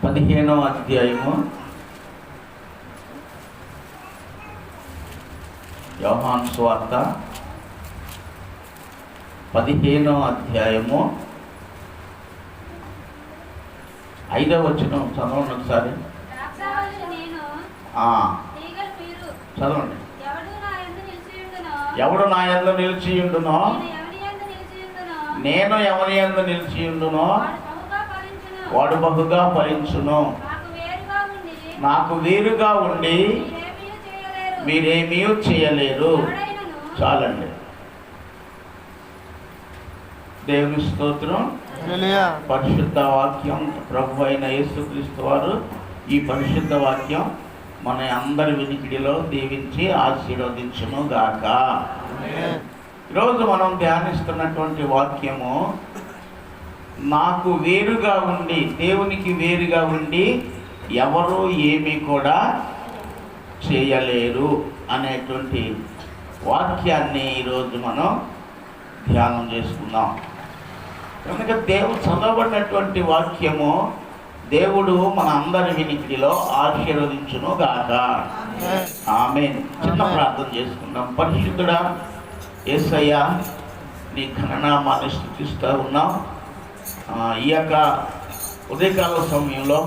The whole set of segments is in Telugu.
15వ అధ్యాయము యోహాను సువార్త 15వ అధ్యాయము 5వ వచనం చదవండి ఒకసారి. చదవండి. ఎవడు నా యందు నిలిచియుండునో నేను ఎవరి యందు నిలిచియుండునో వాడు బహుగా ఫలించును. నాకు వేరుగా ఉండి మీరేమీ చేయలేరు. చాలండి. దేవుని స్తోత్రం. పరిశుద్ధ వాక్యం ప్రభు అయిన యేసుక్రీస్తు వారు ఈ పరిశుద్ధ వాక్యం మన అందరి వినికిడిలో దీవించి ఆశీర్వదించును గాక. ఈరోజు మనం ధ్యానిస్తున్నటువంటి వాక్యము నాకు వేరుగా ఉండి, దేవునికి వేరుగా ఉండి ఎవరు ఏమీ కూడా చేయలేరు అనేటువంటి వాక్యాన్ని ఈరోజు మనం ధ్యానం చేసుకుందాం. కనుక దేవుడు చదవబడినటువంటి వాక్యము దేవుడు మన అందరి వినికిడిలో ఆశీర్వదించును గాక. ఆమేన్. చిన్న ప్రార్థన చేసుకుందాం. పరిశుద్ధుడా యేసయ్యా, నీ ఘననామాన్ని స్తుతిస్తూ ఉన్నాం. ఈ యొక్క ఉదయకాల సమయంలో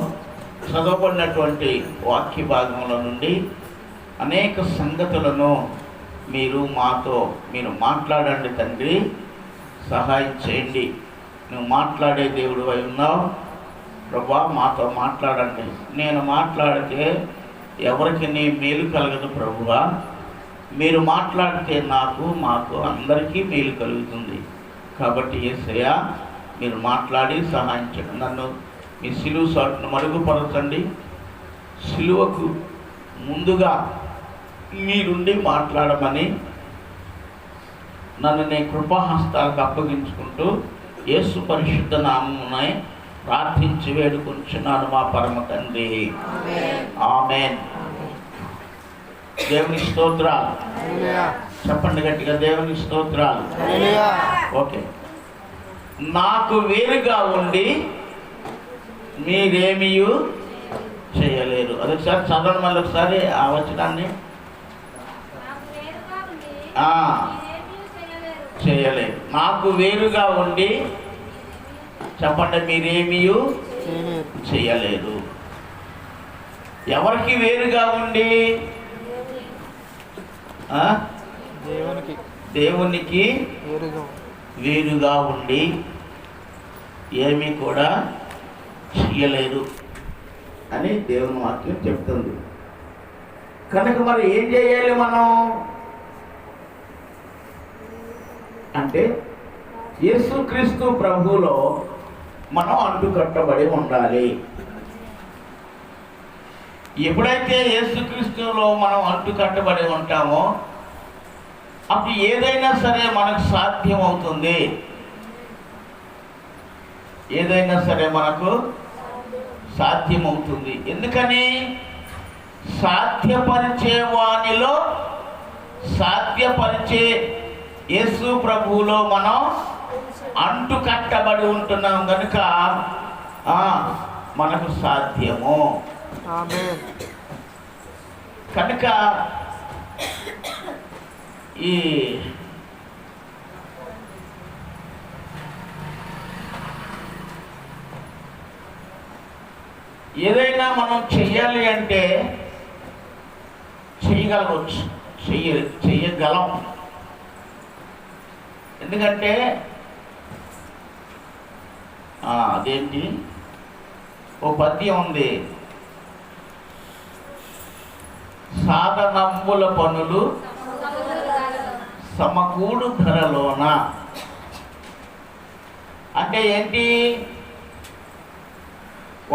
చదవబడినటువంటి వాక్య భాగంలో నుండి అనేక సంగతులను మీరు మాట్లాడండి తండ్రి. సహాయం చేయండి. నువ్వు మాట్లాడే దేవుడు అయి ఉన్నావు ప్రభా, మాతో మాట్లాడండి. నేను మాట్లాడితే ఎవరికి నీ మేలు కలగదు ప్రభువా. మీరు మాట్లాడితే మాకు అందరికీ మేలు కలుగుతుంది. కాబట్టి యేసయ్యా, మీరు మాట్లాడి సహాయం చేయండి. నన్ను మీ సిలువ సాటును మరుగుపరచండి. సిలువకు ముందుగా మీరుండి మాట్లాడమని నన్ను నేను కృపాహస్తాలకు అప్పగించుకుంటూ యేసు పరిశుద్ధ నామమున ప్రార్థించి వేడుకొంచున్నాను మా పరమ తండ్రి. ఆమేన్. దేవుని స్తోత్రాలు. చెప్పండి గట్టిగా, దేవుని స్తోత్రాలు. ఓకే. నాకు వేరుగా ఉండి మీరేమీ చేయలేరు. అదొకసారి చదవండి. మళ్ళీ ఒకసారి ఆ వచనాన్ని. చేయలేరు. నాకు వేరుగా ఉండి చెప్పండి, మీరేమీ చేయలేరు. ఎవరికి వేరుగా ఉండి? దేవునికి వేరుగా ఉండి ఏమీ కూడా చేయలేరు అని దేవుని వాక్యం చెప్తుంది. కనుక మరి ఏం చేయాలి మనం అంటే, యేసుక్రీస్తు ప్రభువులో మనం అంటుకట్టబడి ఉండాలి. ఎప్పుడైతే యేసుక్రీస్తులో మనం అంటుకట్టబడి ఉంటామో అప్పుడు ఏదైనా సరే మనకు సాధ్యమవుతుంది. ఏదైనా సరే మనకు సాధ్యమవుతుంది. ఎందుకని? సాధ్యపరిచే వానిలో సాధ్యపరిచే యేసు ప్రభువులో మనం అంటుకట్టబడి ఉంటున్నాం కనుక మనకు సాధ్యము. కనుక ఈ ఏదైనా మనం చెయ్యాలి అంటే చెయ్యగలం. ఎందుకంటే అదేంటి, ఓ పద్యం ఉంది, సాధనమ్ముల పనులు సమకూడు ధరలోన. అంటే ఏంటి?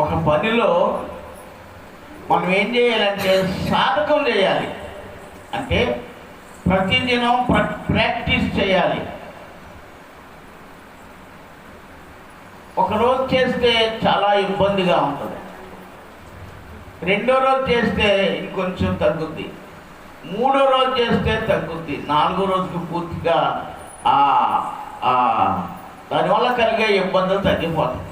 ఒక పనిలో మనం ఏం చేయాలంటే సాధకం చేయాలి. అంటే ప్రతిదినం ప్రాక్టీస్ చేయాలి. ఒకరోజు చేస్తే చాలా ఇబ్బందిగా ఉంటుంది. రెండో రోజు చేస్తే ఇంకొంచెం తగ్గుద్ది. మూడో రోజు చేస్తే తగ్గుద్ది. నాలుగో రోజుకి పూర్తిగా దానివల్ల కలిగే ఇబ్బందులు తగ్గిపోతాయి.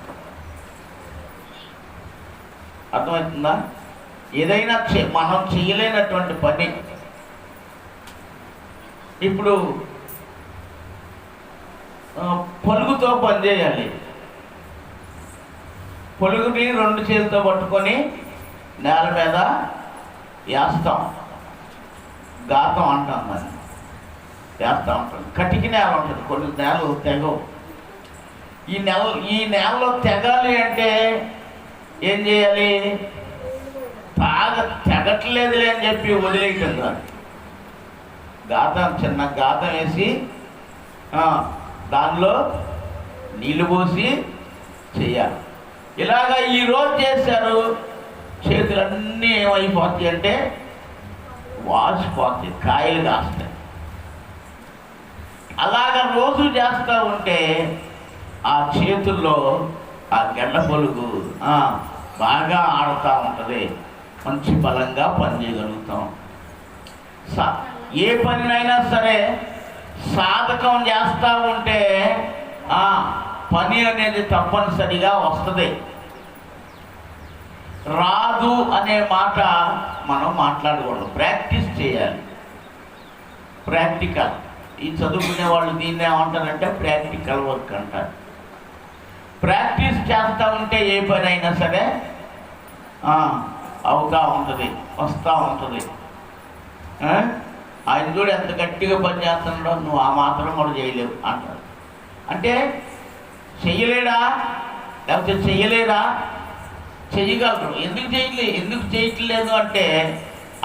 అర్థమవుతుందా? ఏదైనా మనం చేయలేనటువంటి పని, ఇప్పుడు పొలుగుతో పని చేయాలి. పొలుగుని 2 చేతులతో పట్టుకొని నేల మీద వేస్తాం, గాతం అంటాం, దాన్ని వేస్తూ ఉంటాం. కటికి నేల ఉంటుంది, కొన్ని నేలలు తెగవు. ఈ నేలలో తెగాలి అంటే ఏం చేయాలి? తెగట్లేదులే అని చెప్పి వదిలేయటం కాదు. గాతం, చిన్న గాతం వేసి దానిలో నీళ్ళు పోసి చేయాలి. ఇలాగా ఈరోజు చేశారు, చేతులన్నీ ఏమైపోతాయి అంటే వాసిపోతాయి, కాయలు కాస్తాయి. అలాగ రోజు చేస్తూ ఉంటే ఆ చేతుల్లో ఆ గడ్డ పొలుగు బాగా ఆడుతూ ఉంటుంది, మంచి బలంగా పనిచేయగలుగుతాం. ఏ పనినైనా సరే సాధకం చేస్తూ ఉంటే పని అనేది తప్పనిసరిగా వస్తుంది. రాదు అనే మాట మనం మాట్లాడకూడదు, ప్రాక్టీస్ చేయాలి. ప్రాక్టికల్, ఈ చదువుకునే వాళ్ళు దీన్ని ఏమంటారంటే ప్రాక్టికల్ వర్క్ అంటారు. ప్రాక్టీస్ చేస్తూ ఉంటే ఏ పని అయినా సరే అవుతూ ఉంటుంది, వస్తూ ఉంటుంది. ఆయన చూడు ఎంత గట్టిగా పని చేస్తున్నాడో, నువ్వు ఆ మాత్రం కూడా చేయలేవు అంటారు. అంటే చెయ్యలేడా, లేకపోతే చెయ్యలేరా? చెయ్యగలరు. ఎందుకు చేయట్లేదు అంటే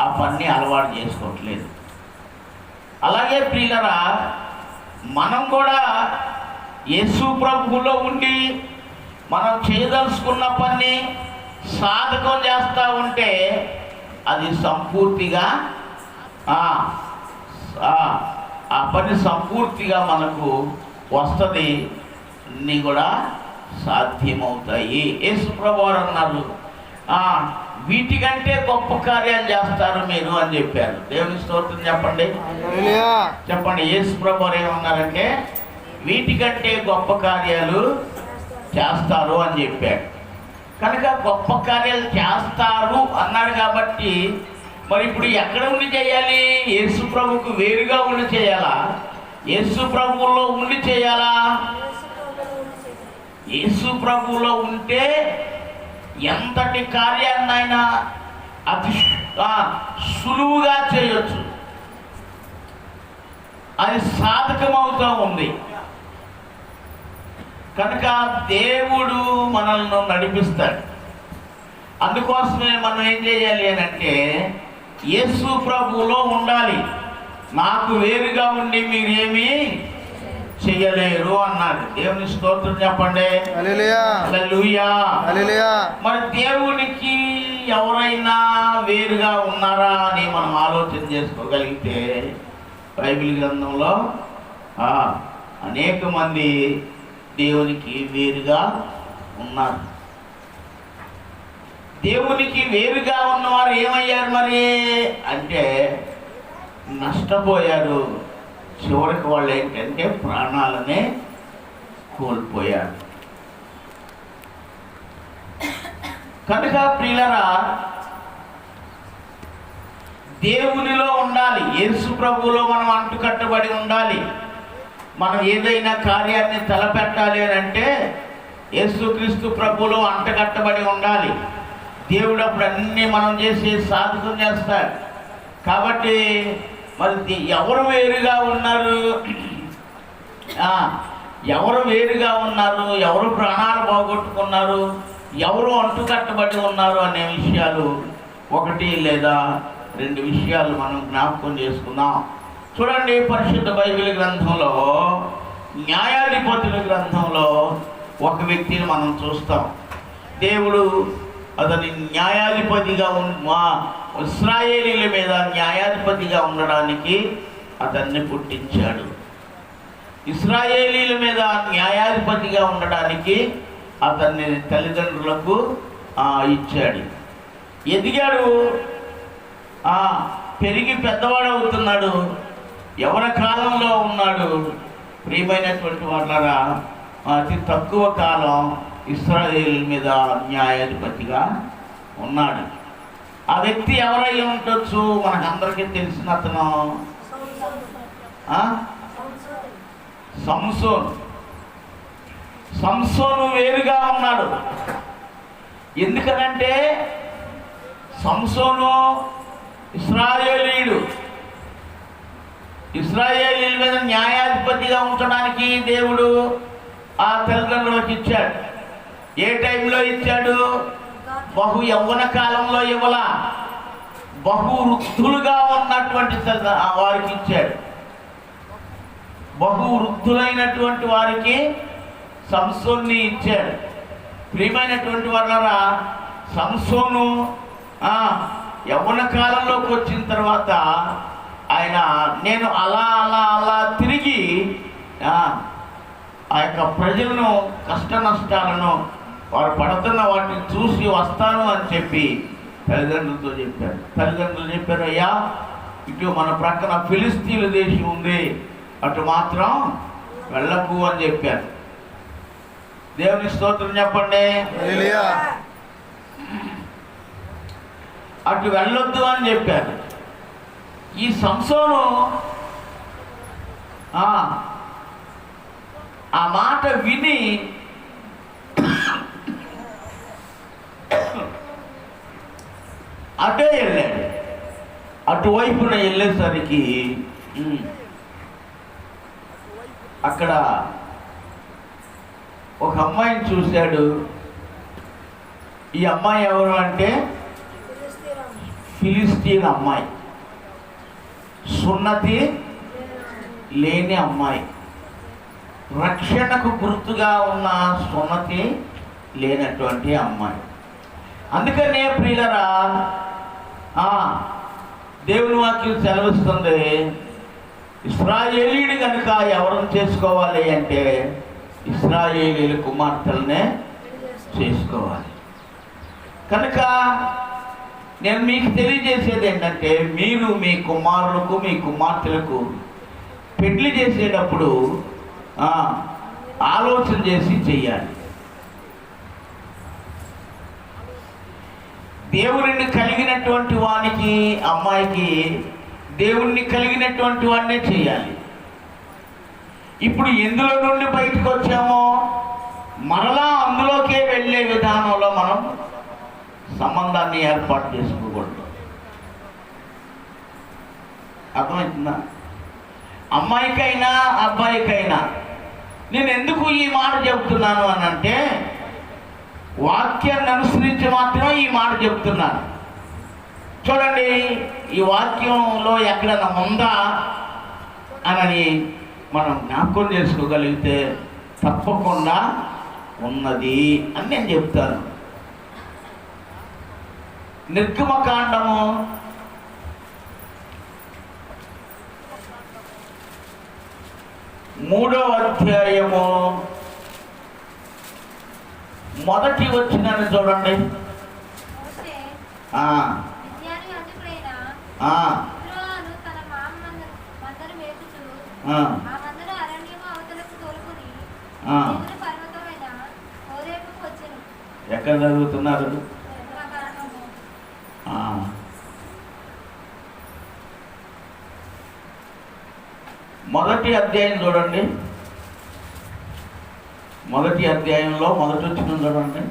ఆ పని అలవాటు చేసుకోవట్లేదు. అలాగే ప్రియులరా, మనం కూడా యేసు ప్రభువులో ఉండి మనం చేయదలుచుకున్న పని సాధకం చేస్తూ ఉంటే అది సంపూర్తిగా ఆ పని సంపూర్తిగా మనకు వస్తుంది, అన్నీ కూడా సాధ్యమవుతాయి. యేసు ప్రభువారు అన్నారు, వీటికంటే గొప్ప కార్యాలు చేస్తారు మీరు అని చెప్పారు. దేవుని స్తోత్రం చెప్పండి, చెప్పండి. యేసు ప్రభువారు ఏమన్నారంటే వీటికంటే గొప్ప కార్యాలు చేస్తారు అని చెప్పాడు. కనుక గొప్ప కార్యాలు చేస్తారు అన్నాడు కాబట్టి మరి ఇప్పుడు ఎక్కడ ఉండి చేయాలి? యేసు ప్రభువుకు వేరుగా ఉండి చేయాలా? యేసు ప్రభువులో ఉండి చేయాలా? యేసు ప్రభువులో ఉంటే ఎంతటి కార్యాన్నైనా అతి సులువుగా చేయొచ్చు. అది సాధకమవుతూ ఉంది. కనుక దేవుడు మనల్ని నడిపిస్తాడు. అందుకోసమే మనం ఏం చేయాలి అని అంటే యేసు ప్రభువులో ఉండాలి. నాకు వేరుగా ఉండి మీరేమీ చెయ్యలేరు అన్నాడు. దేవుని స్తోత్రం చెప్పండి, హల్లెలూయా. మరి దేవునికి ఎవరైనా వేరుగా ఉన్నారా అని మనం ఆలోచన చేసుకోగలిగితే బైబిల్ గ్రంథంలో అనేక మంది దేవునికి వేరుగా ఉన్నారు. దేవునికి వేరుగా ఉన్నవారు ఏమయ్యారు మరి అంటే నష్టపోయారు. చివరికి వాళ్ళు ఏంటంటే ప్రాణాలనే కోల్పోయారు. కనుక ప్రియులరా, దేవునిలో ఉండాలి. యేసు ప్రభువులో మనం అంటుకట్టబడి ఉండాలి. మనం ఏదైనా కార్యాన్ని తలపెట్టాలి అని అంటే యేసుక్రీస్తు ప్రభువులో అంటకట్టబడి ఉండాలి. దేవుడు అప్పుడు అన్నీ మనం చేసి సాధకం చేస్తాడు. కాబట్టి మరి ఎవరు వేరుగా ఉన్నారు, ఎవరు వేరుగా ఉన్నారు, ఎవరు ప్రాణాలు పోగొట్టుకున్నారు, ఎవరు అంటుకట్టబడి ఉన్నారు అనే విషయాలు 1 లేదా 2 విషయాలు మనం జ్ఞాపకం చేసుకుందాం. చూడండి, పరిశుద్ధ బైబిల్ గ్రంథంలో న్యాయాధిపతుల గ్రంథంలో ఒక వ్యక్తిని మనం చూస్తాం. దేవుడు అతని న్యాయాధిపతిగా ఇశ్రాయేలీల మీద న్యాయాధిపతిగా ఉండడానికి అతన్ని పుట్టించాడు. ఇశ్రాయేలీల మీద న్యాయాధిపతిగా ఉండడానికి అతన్ని తల్లిదండ్రులకు ఇచ్చాడు. ఎదిగాడు, పెరిగి పెద్దవాడవుతున్నాడు. యవ్వన కాలంలో ఉన్నాడు. ప్రియమైనటువంటి వాళ్ళరా, అతి తక్కువ కాలం ఇశ్రాయేలు మీద న్యాయాధిపతిగా ఉన్నాడు. ఆ వ్యక్తి ఎవరై ఉండొచ్చు? మనకందరికీ తెలిసిన అతను సంసోను. సంసోను వేరుగా ఉన్నాడు. ఎందుకనంటే సంసోను ఇశ్రాయేలీయుడు. ఇశ్రాయేలీయుల మీద న్యాయాధిపతిగా ఉంచడానికి దేవుడు ఆ తల్లిదండ్రులకు ఇచ్చాడు. ఏ టైంలో ఇచ్చాడు? బహు యవ్వన కాలంలో ఇవ్వాల, బహు వృద్ధులుగా ఉన్నటువంటి వారికి ఇచ్చాడు. బహు వృద్ధులైనటువంటి వారికి సంసోన్ని ఇచ్చాడు. ప్రియమైనటువంటి వాళ్ళరా, సంసోను యవ్వన కాలంలోకి వచ్చిన తర్వాత ఆయన నేను అలా అలా అలా తిరిగి ఆ యొక్క ప్రజలను కష్ట నష్టాలను వారు పడుతున్న వాటిని చూసి వస్తాను అని చెప్పి తల్లిదండ్రులతో చెప్పారు. తల్లిదండ్రులు చెప్పారు, అయ్యా ఇటు మన ప్రక్కన ఫిలిస్తీన్ల దేశం ఉంది, అటు మాత్రం వెళ్ళకు అని చెప్పారు. దేవుని స్తోత్రం చెప్పండి. అటు వెళ్ళొద్దు అని చెప్పారు. ఈ సంసోను ఆ మాట విని అటే వెళ్ళాడు. అటువైపున వెళ్ళేసరికి అక్కడ ఒక అమ్మాయిని చూశాడు. ఈ అమ్మాయి ఎవరు అంటే ఫిలిస్తీన్ అమ్మాయి, సున్నతి లేని అమ్మాయి, రక్షణకు గుర్తుగా ఉన్న సున్నతి లేనటువంటి అమ్మాయి. అందుకనే ప్రియులరా, దేవుని వాక్యం సెలవిస్తుంది, ఇశ్రాయేలీయుడు కనుక ఎవరిని చేసుకోవాలి అంటే ఇశ్రాయేలీయుల కుమార్తెలనే చేసుకోవాలి. కనుక నేను మీకు తెలియజేసేది ఏంటంటే, మీరు మీ కుమారులకు మీ కుమార్తెలకు పెళ్లి చేసేటప్పుడు ఆలోచన చేసి చెయ్యాలి. దేవుడిని కలిగినటువంటి వానికి, అమ్మాయికి దేవుణ్ణి కలిగినటువంటి వాడినే చేయాలి. ఇప్పుడు ఎందులో నుండి బయటకు వచ్చామో మరలా అందులోకే వెళ్ళే విధానంలో మనం సంబంధాన్ని ఏర్పాటు చేసుకోకూడదు. అర్థమవుతుందా? అమ్మాయికైనా అబ్బాయికైనా నేను ఎందుకు ఈ మాట చెప్తున్నాను అని అంటే, వాక్యాన్ని అనుసరించి మాత్రమే ఈ మాట చెప్తున్నాను. చూడండి, ఈ వాక్యంలో ఎక్కడైనా ఉందా అని మనం జ్ఞాపకం చేసుకోగలిగితే తప్పకుండా ఉన్నది అని నేను చెప్తాను. నిర్గమకాండము 3వ అధ్యాయము మొదటి వచనాన్ని చూడండి. ఎక్కడ చదువుతున్నారు? మొదటి అధ్యాయం చూడండి. మొదటి అధ్యాయంలో మొదటి వచనం చూడండి.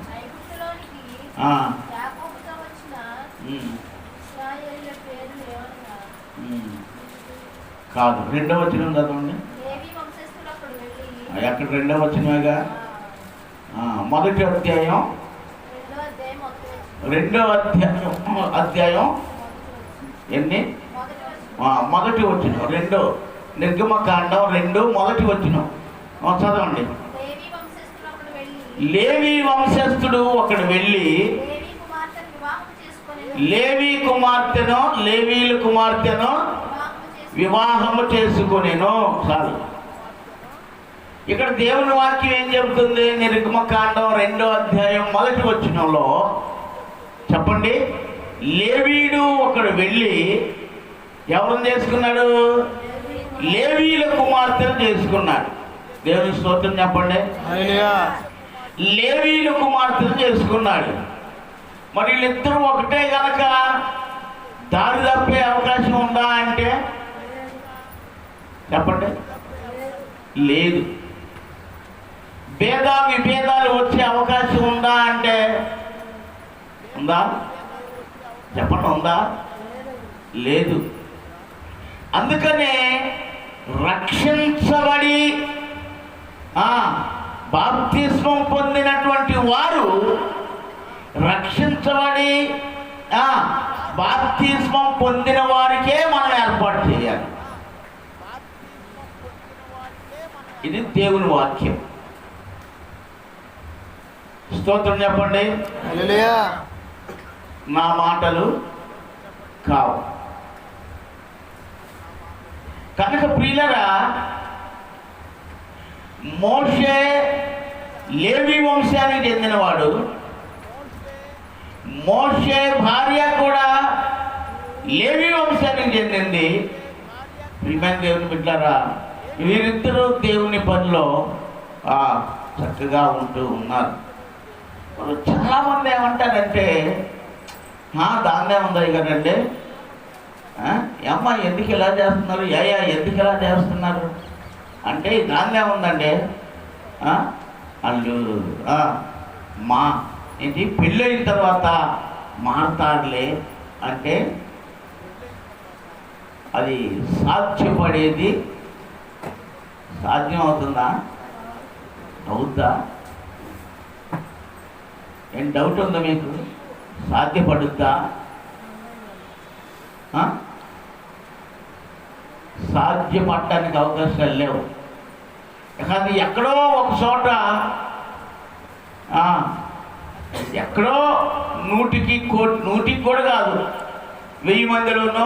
కాదు, రెండవ వచనం చదవండి. ఎక్కడ రెండవ వచనమేగా. మొదటి అధ్యాయం రెండవ అధ్యాయం ఎన్ని? మొదటి వచనం, రెండో నిర్గమకాండం 2 మొదటి వచనం చదవండి. లేవి వంశస్థుడు ఒకడు వెళ్ళి లేవి కుమార్తెను, లేవీల కుమార్తెను వివాహము చేసుకొనెను. చాలు. ఇక్కడ దేవుని వాక్యం ఏం చెబుతుంది? నిర్గమకాండం 2వ అధ్యాయం మొదటి వచనంలో చెప్పండి. లేవీయుడు ఒకడు వెళ్ళి ఎవరిని చేసుకున్నాడు? లేవీల కుమార్తెను చేసుకున్నాడు. దేవుని స్తోత్రం చెప్పండి. లేవీల కుమార్తెను చేసుకున్నాడు. మరి వీళ్ళిద్దరూ ఒకటే గనక దారి తప్పే అవకాశం ఉందా అంటే చెప్పండి, లేదు. విభేదాలు వచ్చే అవకాశం ఉందా అంటే ఉందా? చెప్పండి, ఉందా? లేదు. అందుకనే రక్షించబడి బాప్తిస్మం పొందినటువంటి వారు రక్షించబడి బాప్తిస్మం పొందిన వారికే మనం ఏర్పాటు చేయాలి. ఇది దేవుని వాక్యం. స్తోత్రం చెప్పండి. హల్లెలూయా. నా మాటలు కావు. కనుక ప్రియులరా, మోషే లేవి వంశానికి చెందినవాడు. మోషే భార్య కూడా లేవి వంశానికి చెందింది. ప్రియమైన దేవుని బిడ్డలారా, వీరిద్దరూ దేవుని పనిలో చక్కగా ఉంటూ ఉన్నారు. చాలామంది ఏమంటారంటే దాన్నే ఉంది కదండి, అమ్మ ఎందుకు ఇలా చేస్తున్నారు, ఎందుకు ఇలా చేస్తున్నారు అంటే దాన్నే ఉందండి. వాళ్ళు ఏంటి పెళ్ళైన తర్వాత మారతారులే అంటే అది సాధ్యపడేది సాధ్యం అవుతుందా? అవుద్దా? ఏం డౌట్ ఉందా మీకు? సాధ్యపడుద్దా? సాధ్యపడటానికి అవకాశాలు లేవు. కానీ ఎక్కడో ఒక చోట ఎక్కడో 100కి కూడా కాదు, 1000 మందిలోనూ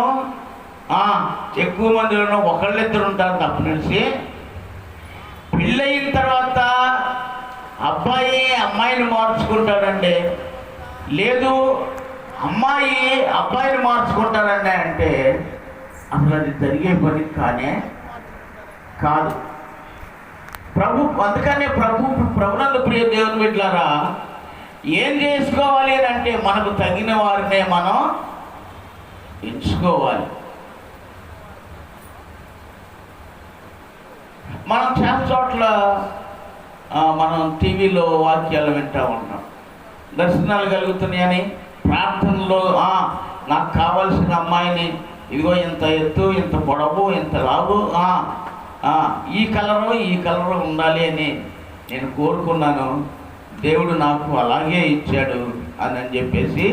ఎక్కువ మందిలోనూ ఒకళ్ళిద్దరు ఉంటారు తప్పనిసి. పెళ్ళయిన తర్వాత అబ్బాయి అమ్మాయిని మార్చుకుంటాడండి, లేదు అమ్మాయి అబ్బాయిని మార్చుకుంటారండి అంటే అసలు అది జరిగే పని కానే కాదు. అందుకనే ప్రభునందు ప్రియ దేవుని బిడ్డలారా, ఏం చేసుకోవాలి అంటే మనకు తగిన వారినే మనం ఎంచుకోవాలి. మనం చాలా చోట్ల మనం టీవీలో వాక్యాలు వింటూ ఉంటాం. దర్శనాలు కలుగుతున్నాయని, ప్రార్థనలో నాకు కావాల్సిన అమ్మాయిని ఇదిగో ఇంత ఎత్తు, ఇంత పొడవు, ఇంత లావు, ఈ కలరు ఉండాలి అని నేను కోరుకున్నాను, దేవుడు నాకు అలాగే ఇచ్చాడు అని చెప్పేసి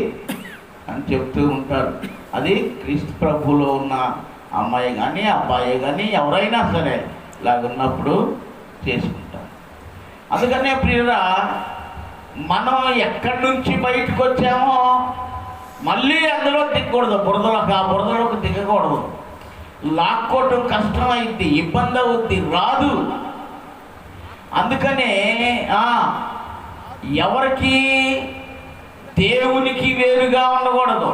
చెప్తూ ఉంటారు. అది క్రీస్తు ప్రభువులో ఉన్న అమ్మాయి కానీ అబ్బాయి కానీ ఎవరైనా సరే ఇలాగున్నప్పుడు చేసుకుంటారు. అందుకనే ప్రియురా, మనం ఎక్కడి నుంచి బయటకు వచ్చామో మళ్ళీ అందులో దిగకూడదు, బురదలోకి దిగకూడదు. లాక్కోవటం కష్టమైద్ది, ఇబ్బంది అవుద్ది, రాదు. అందుకనే ఎవరికి దేవునికి వేరుగా ఉండకూడదు.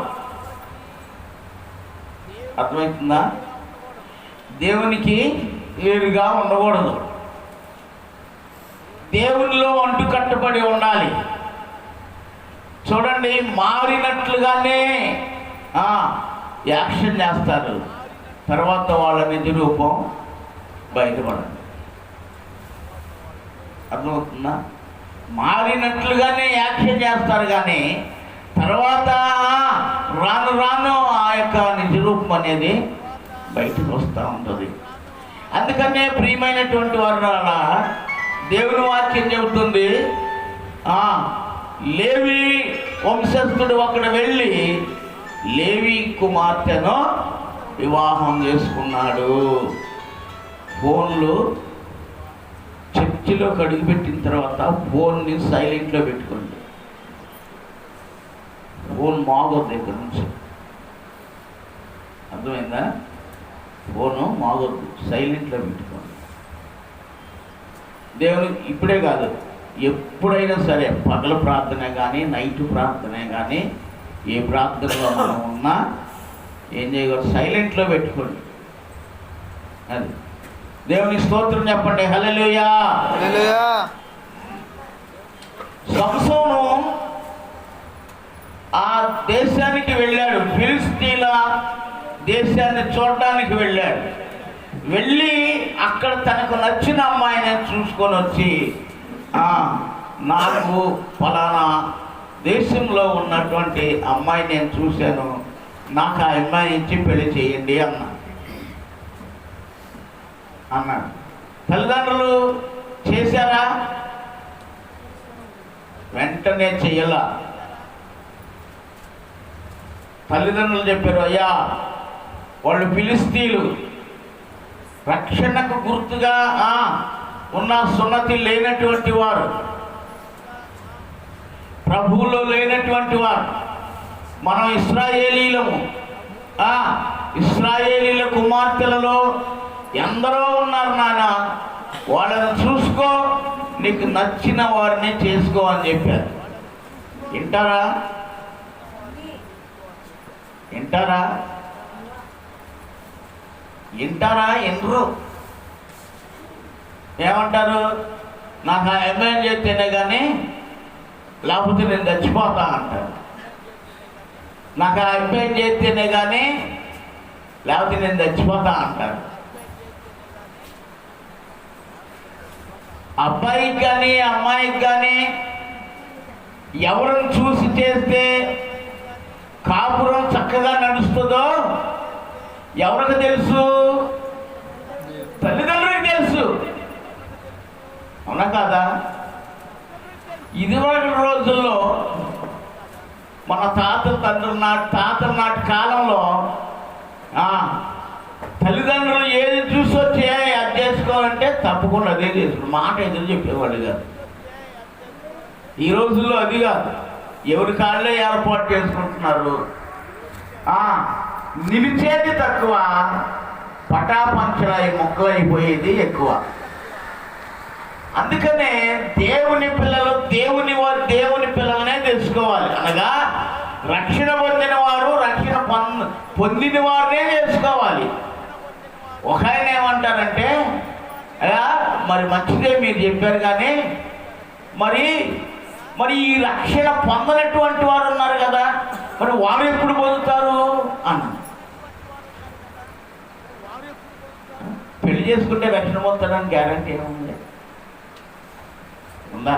అర్థమవుతుందా? దేవునికి వేరుగా ఉండకూడదు. దేవునిలో అంటుకట్టబడి ఉండాలి. చూడండి, మారినట్లుగానే యాక్షన్ చేస్తారు, తర్వాత వాళ్ళ నిజ రూపం బయటపడదు. అర్థమవుతుందా? మారినట్లుగానే యాక్షన్ చేస్తారు, కానీ తర్వాత రాను ఆ యొక్క నిజ రూపం అనేది బయటకు వస్తూ ఉంటుంది. అందుకనే ప్రియమైనటువంటి వారు, దేవుని వాక్యం చెబుతుంది, లేవి వంశస్థుడు ఒకడు వెళ్ళి లేవి కుమార్తెను వివాహం చేసుకున్నాడు. ఫోన్లు చర్చిలో అడుగుపెట్టిన తర్వాత ఫోన్ని సైలెంట్లో పెట్టుకోండి. ఫోన్ మాగొద్దు ఇక్కడ నుంచి. అర్థమైందా? ఫోను మాగొద్దు, సైలెంట్లో పెట్టుకోండి. దేవుని ఇప్పుడే కాదు, ఎప్పుడైనా సరే, పగల ప్రార్థన కానీ నైట్ ప్రార్థన కానీ ఏ ప్రార్థనలో మనం ఉన్నా ఏం చేయకూడదు, సైలెంట్లో పెట్టుకోండి. అది దేవుని స్తోత్రం చెప్పండి. హల్లెలూయా. హల్లెలూయా. సంసోను దేశానికి వెళ్ళాడు, ఫిలిస్తీన్ల దేశాన్ని చూడడానికి వెళ్ళాడు. వెళ్ళి అక్కడ తనకు నచ్చిన అమ్మాయిని చూసుకొని వచ్చి, నాకు ఫలానా దేశంలో ఉన్నటువంటి అమ్మాయి నేను చూశాను, నాకు ఆ అమ్మాయి ఇచ్చి పెళ్లి చేయండి అన్నాడు. తల్లిదండ్రులు చేశారా? వెంటనే చెయ్యాల. తల్లిదండ్రులు చెప్పారు, అయ్యా వాళ్ళు ఫిలిస్తీన్లు, రక్షణకు గుర్తుగా ఉన్న సున్నతి లేనటువంటి వారు, ప్రభువులో లేనటువంటి వారు. మనం ఇశ్రాయేలీలము. ఇశ్రాయేలీల కుమార్తెలలో ఎందరో ఉన్నారు నాన్న, వాళ్ళని చూసుకో, నీకు నచ్చిన వారిని చేసుకో అని చెప్పారు. వింటారా? వింటారా? వింటారా? ఎన్రు ఏమంటారు? నాకు ఆ అమ్మాయిని చేస్తేనే కానీ లేకపోతే నేను చచ్చిపోతా అంటారు. నాకు ఆ అమ్మాయిని చేస్తేనే కానీ లేకపోతే నేను చచ్చిపోతా అంటారు. అబ్బాయికి కానీ అమ్మాయికి కానీ ఎవరిని చూసి చేస్తే కాపురం చక్కగా నడుస్తుందో ఎవరికి తెలుసు? తల్లిదండ్రులకు తెలుసు. అవునా కాదా? ఇదివరకు రోజుల్లో మన తాతల నాటి కాలంలో తల్లిదండ్రులు ఏది చూసొచ్చే అది చేసుకోవాలంటే తప్పకుండా అదే చేసుకుని మాట ఎదురు చెప్పేవాళ్ళు కాదు. ఈ రోజుల్లో అది కాదు, ఎవరి కాళ్ళే ఏర్పాటు చేసుకుంటున్నారు. నిలిచేది తక్కువ, పటాపంచలై మొక్కలైపోయేది ఎక్కువ. అందుకనే దేవుని పిల్లలు దేవుని పిల్లలనే తెలుసుకోవాలి. అనగా రక్షణ పొందిన వారు రక్షణ పొందిన వారినే చేసుకోవాలి. ఒక ఆయన ఏమంటారంటే, మరి మంచిదే మీరు చెప్పారు, కానీ మరి ఈ రక్షణ పొందనటువంటి వారు ఉన్నారు కదా, మరి వారు ఎప్పుడు పొందుతారు అన్న. పెళ్లి చేసుకుంటే రక్షణ పొందుతారని గ్యారంటీ ఏముంది? ఉందా?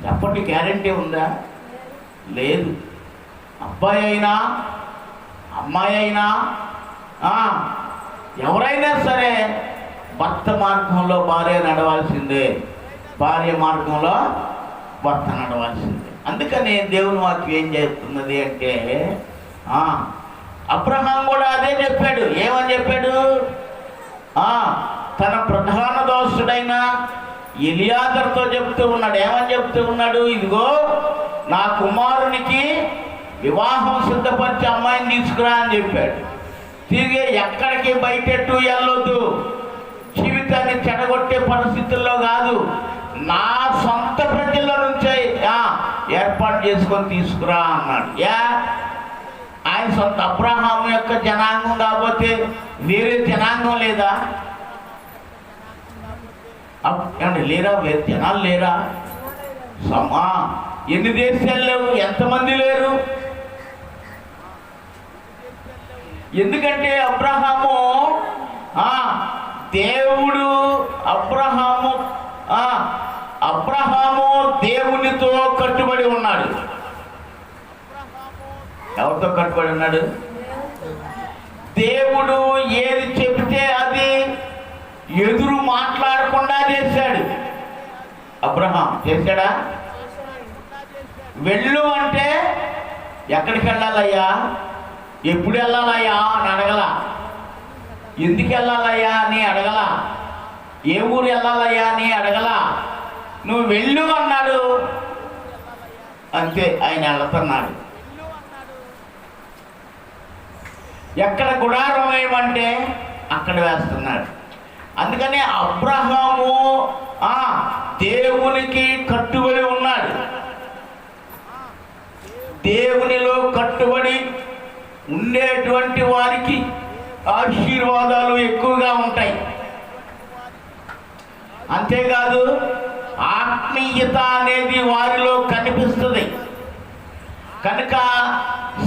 చెప్పండి, గ్యారంటీ ఉందా? లేదు. అబ్బాయి అయినా అమ్మాయి అయినా ఎవరైనా సరే భర్త మార్గంలో భార్య నడవాల్సిందే, భార్య మార్గంలో భర్త నడవాల్సిందే. అందుకని దేవుని వాక్యం ఏం చేస్తున్నది అంటే, అబ్రహాం కూడా అదే చెప్పాడు. ఏమని చెప్పాడు? తన ప్రధాన దోస్తుడైన ఎలియాజరుతో చెప్తూ ఉన్నాడు. ఏమని చెప్తూ ఉన్నాడు? ఇదిగో నా కుమారునికి వివాహం సిద్ధపరిచి అమ్మాయిని తీసుకురా అని చెప్పాడు. తిరిగి ఎక్కడికి బయటెట్టు వెళ్ళొద్దు, జీవితాన్ని చెడగొట్టే పరిస్థితుల్లో కాదు, నా సొంత ప్రజల నుంచే ఏర్పాటు చేసుకొని తీసుకురా అన్నాడు. ఆయన సొంత అబ్రహాము యొక్క జనాంగం కాకపోతే వేరే జనాంగం లేదా? లేరా? వేరే జనాలు లేరా? ఎన్ని దేశాలు లేవు? ఎంతమంది లేరు? ఎందుకంటే అబ్రహాము దేవునితో కట్టుబడి ఉన్నాడు. ఎవరితో కట్టుబడి ఉన్నాడు? దేవుడు ఏది చెబితే అది ఎదురు మాట్లాడకుండా చేశాడు. అబ్రహాం చేశాడా? వెళ్ళు అంటే ఎక్కడికి వెళ్ళాలయ్యా, ఎప్పుడు వెళ్ళాలయ్యా అని అడగల, ఎందుకు వెళ్ళాలయ్యా అని అడగల, ఏ ఊరు వెళ్ళాలయ్యా అని అడగల, నువ్వు వెళ్ళు అన్నాడు. అంతే, ఆయన వెళ్తున్నాడు. ఎక్కడ గుడారం వేయమంటే అక్కడ వేస్తున్నాడు. అందుకని అబ్రహాము దేవునికి కట్టుబడి ఉన్నాడు. దేవునిలో కట్టుబడి ఉండేటువంటి వారికి ఆశీర్వాదాలు ఎక్కువగా ఉంటాయి. అంతేకాదు ఆత్మీయ ఆత్మీయత అనేది వారిలో కనిపిస్తుంది. కనుక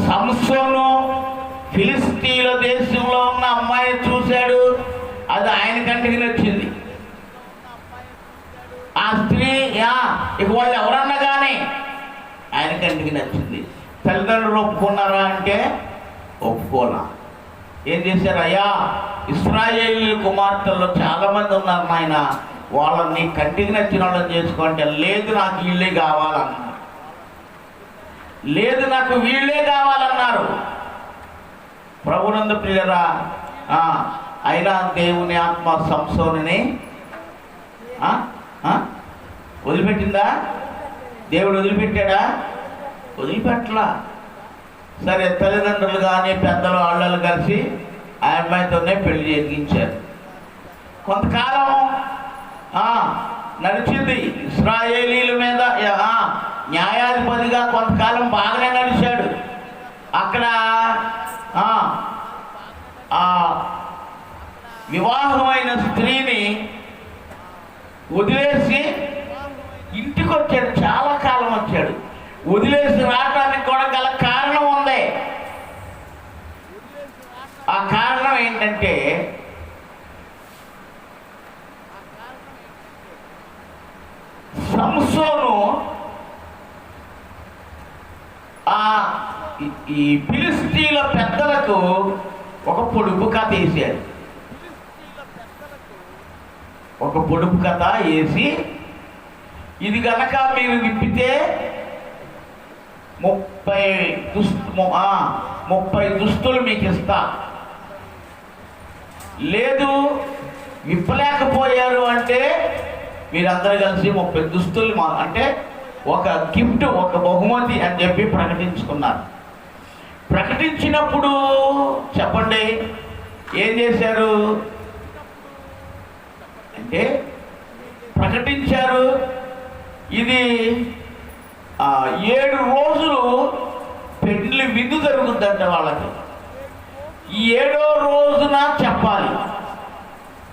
సంసోను ఫిలిస్తీన్ల దేశంలో ఉన్న అమ్మాయిని చూశాడు, అది ఆయన కంటికి నచ్చింది. ఆ స్త్రీ ఇక వాళ్ళు ఎవరన్నా కానీ ఆయన కంటికి నచ్చింది. తల్లిదండ్రులు ఒప్పుకున్నారా అంటే ఒప్పుకోనా. ఏం చేశారు? అయ్యా, ఇశ్రాయేలు కుమార్తెల్లో చాలామంది ఉన్నారు నాయన, వాళ్ళని కంటికి నచ్చిన వాళ్ళని చేసుకుంటే, లేదు నాకు వీళ్ళే కావాలన్నారు. లేదు నాకు వీళ్ళే కావాలన్నారు. ప్రభునందు ప్రియరా, అయినా దేవుని ఆత్మ సంసోనుని వదిలిపెట్టిందా? దేవుడు వదిలిపెట్టాడా? వదిలిపెట్టలా. సరే, తల్లిదండ్రులు కానీ పెద్దలు వాళ్ళు కలిసి ఆ అమ్మాయితోనే పెళ్లి జరిగించారు. కొంతకాలం నడిచింది. ఇశ్రాయేలీల మీద న్యాయాధిపతిగా కొంతకాలం బాగానే నడిచాడు. అక్కడ వివాహమైన స్త్రీని వదిలేసి ఇంటికి వచ్చాడు. చాలా కాలం వచ్చాడు. వదిలేసి రావడానికి కూడా గల కారణం ఉంది. ఆ కారణం ఏంటంటే, సంసోను ఈ ఫిలిస్తీన్ల పెద్దలకు ఒక పొడుపు కథ వేసాడు. ఒక పొడుపు కథ వేసి, ఇది గనక మీరు విప్పితే 30 దుస్తులు మీకు ఇస్తా, లేదు విప్పలేకపోయారు అంటే మీరందరూ కలిసి 30 దుస్తులు అంటే ఒక గిఫ్ట్, ఒక బహుమతి అని చెప్పి ప్రకటించుకున్నారు. ప్రకటించినప్పుడు చెప్పండి ఏం చేశారు అంటే, ప్రకటించారు ఇది 7 రోజులు పెళ్లి విందు జరుగుతుందంట వాళ్ళకి. ఈ 7వ రోజున చెప్పాలి,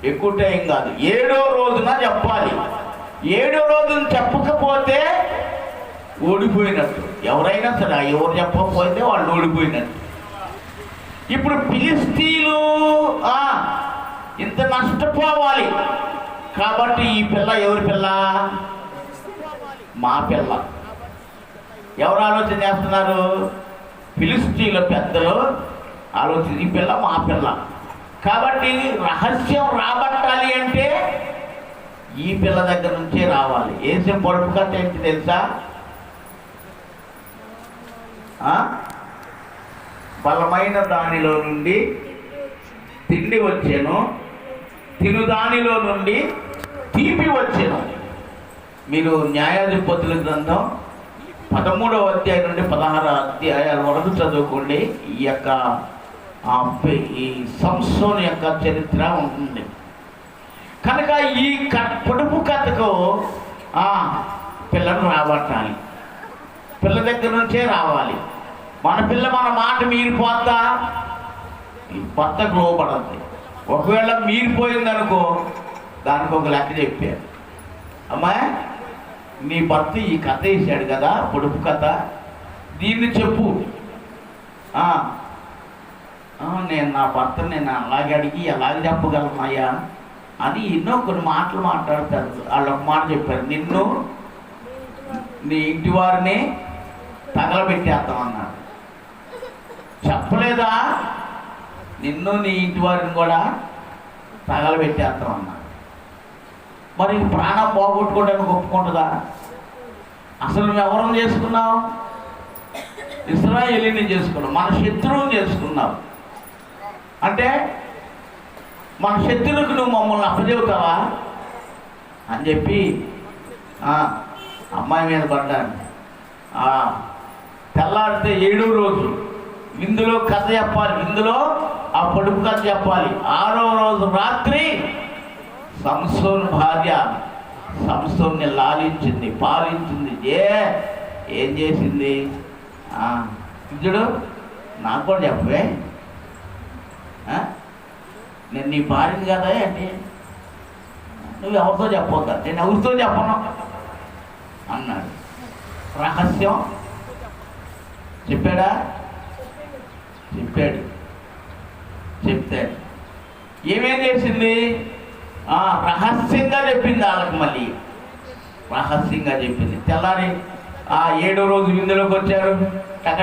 ఎక్కువ టైం కాదు, 7వ రోజున చెప్పాలి. 7వ రోజున చెప్పకపోతే ఓడిపోయినట్టు. ఎవరైనా సరే ఎవరు చెప్పకపోతే వాళ్ళు ఓడిపోయినట్టు. ఇప్పుడు ఫిలిస్తీన్లు ఇంత నష్టపోవాలి కాబట్టి ఈ పిల్ల ఎవరి పిల్ల? మా పిల్ల. ఎవరు ఆలోచన చేస్తున్నారు? ఫిలిస్తీన్ల పెద్దలు ఆలోచన, ఈ పిల్ల మా పిల్ల కాబట్టి రహస్యం రాబట్టాలి అంటే ఈ పిల్ల దగ్గర నుంచే రావాలి. ఏసేం పొడుపు కథ ఏంటి తెలుసా? బలమైన దానిలో నుండి తిండి వచ్చాను, తిను దానిలో నుండి తీపి వచ్చాను. మీరు న్యాయాధిపతుల గ్రంథం 13వ అధ్యాయం నుండి 16 అధ్యాయాల వరకు చదువుకోండి. ఈ సంసోను యొక్క చరిత్ర ఉంటుంది. కనుక ఈ పొడుపు కథకు పిల్లను రాబట్టాలి. పిల్ల దగ్గర నుంచే రావాలి. మన పిల్ల మన మాట మీరిపోద్దా? భర్తకు లోపడుతుంది. ఒకవేళ మీరిపోయిందనుకో దానికి ఒక లెక్క చెప్పారు. అమ్మాయి, నీ భర్త ఈ కథ వేసాడు కదా, పొడుపు కథ, దీన్ని చెప్పు. నేను నా భర్తను నేను అలాగే అడిగి ఎలాగ చెప్పగలనయ్యా అని ఎన్నో కొన్ని మాటలు మాట్లాడతారు. వాళ్ళు ఒక మాట చెప్పారు, నిన్ను నీ ఇంటి వారిని తగలబెట్టేస్తామన్నాడు. చెప్పలేదా? నిన్ను నీ ఇంటి వారిని కూడా తగలబెట్టేస్తామన్నాడు. మరి ప్రాణం పోగొట్టుకోవడానికి ఒప్పుకుంటుందా? అసలు నువ్వు ఎవరిని చేసుకున్నావు? ఇశ్రాయేలీని చేసుకున్నావు. మన శత్రువుని చేసుకున్నావు. అంటే మన శత్రువులకు నువ్వు మమ్మల్ని అప్పచెబుతావా అని చెప్పి అమ్మాయి మీద పడ్డాను. తెల్లారితే 7వ రోజు విందులో కథ చెప్పాలి. విందులో ఆ పొడుపు కథ చెప్పాలి. 6వ రోజు రాత్రి సంసోను భార్య సంసోన్ని లాలించింది, పాలించింది. ఏం చేసింది? ఇద్దడు నాకు కూడా చెప్పవే, నేను నీ భార్యని కదా అంటే, నువ్వు ఎవరితో చెప్పొద్దా? నేను ఎవరితో చెప్పను. రహస్యం చెప్పాడా? చెప్పాడు. చెప్తాడు. ఏమేం చేసింది? రహస్యంగా చెప్పింది వాళ్ళకి. మళ్ళీ రహస్యంగా చెప్పింది. తెల్లారి 7వ రోజు విందులోకి వచ్చారు. టక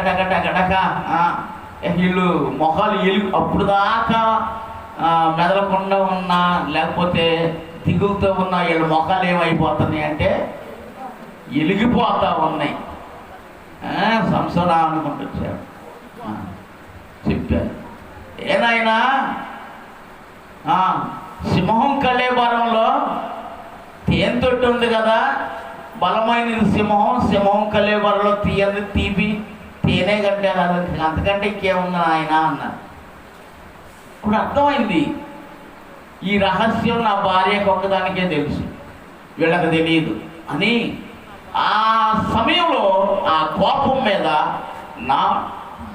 వీళ్ళు మొహాలు అప్పుడు దాకా మెదలకుండా ఉన్నా, లేకపోతే దిగులుతో ఉన్న వీళ్ళ మొహాలు ఏమైపోతున్నాయి అంటే ఎలిగిపోతా ఉన్నాయి. సంసోనా అనుకుంటూ వచ్చారు. చెప్పారు, ఏనాయనా సింహం కళేబరంలో తేనెతొట్టు ఉంది కదా, బలమైనది సింహం కళేబరంలో తీయని తీపి తేనె కంటే కదా, అంతకంటే ఇంకేముంది ఆయన అన్నారు. ఇప్పుడు అర్థమైంది, ఈ రహస్యం నా భార్యకు ఒక్కదానికే తెలుసు, వీళ్ళకి తెలియదు అని. ఆ సమయంలో ఆ కోపం మీద నా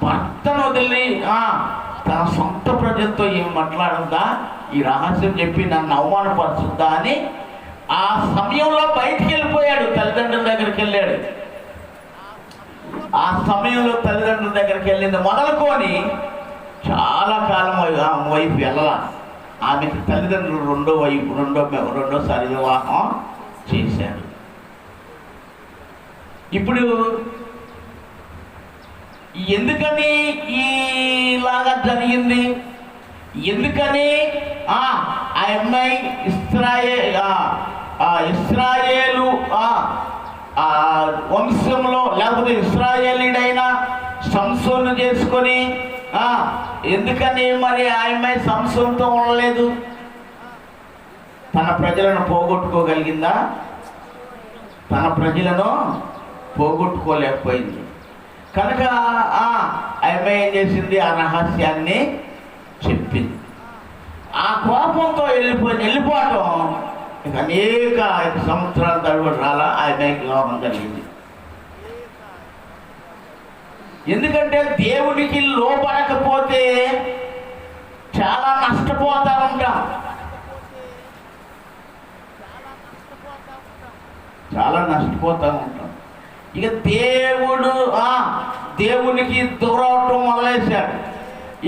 భర్తను వదిలి తన సొంత ప్రజలతో ఏం మాట్లాడుద్దా, ఈ రహస్యం చెప్పి నన్ను అవమానపరుచుద్దా అని ఆ సమయంలో బయటికి వెళ్ళిపోయాడు. తల్లిదండ్రుల దగ్గరికి వెళ్ళాడు. ఆ సమయంలో తల్లిదండ్రుల దగ్గరికి వెళ్ళింది మొదలుకొని చాలా కాలం వైపు వెళ్ళాల. ఆమెకి తల్లిదండ్రులు రెండోసారి వివాహం చేశాడు. ఇప్పుడు ఎందుకని ఇలాగా జరిగింది? ఎందుకని ఆ అమ్మాయి ఇశ్రాయేలు వంశంలో లేకపోతే ఇశ్రాయేలీడైన సంసోను చేసుకొని ఎందుకని మరి ఆ అమ్మాయి సంసోనుతో ఉండలేదు? తన ప్రజలను పోగొట్టుకోగలిగిందా? తన ప్రజలను పోగొట్టుకోలేకపోయింది. కనుక ఆ అమ్మాయి ఏం చేసింది? ఆ రహస్యాన్ని చెప్పింది. ఆ కోపంతో వెళ్ళిపోవటం ఇక అనేక సంవత్సరాల తరబడి రాలా ఆ అమ్మాయికి లోపం కలిగింది. ఎందుకంటే దేవునికి లోపడకపోతే చాలా నష్టపోతా ఉంటాం. ఇక దేవునికి దూరవటం మొదలేశాడు.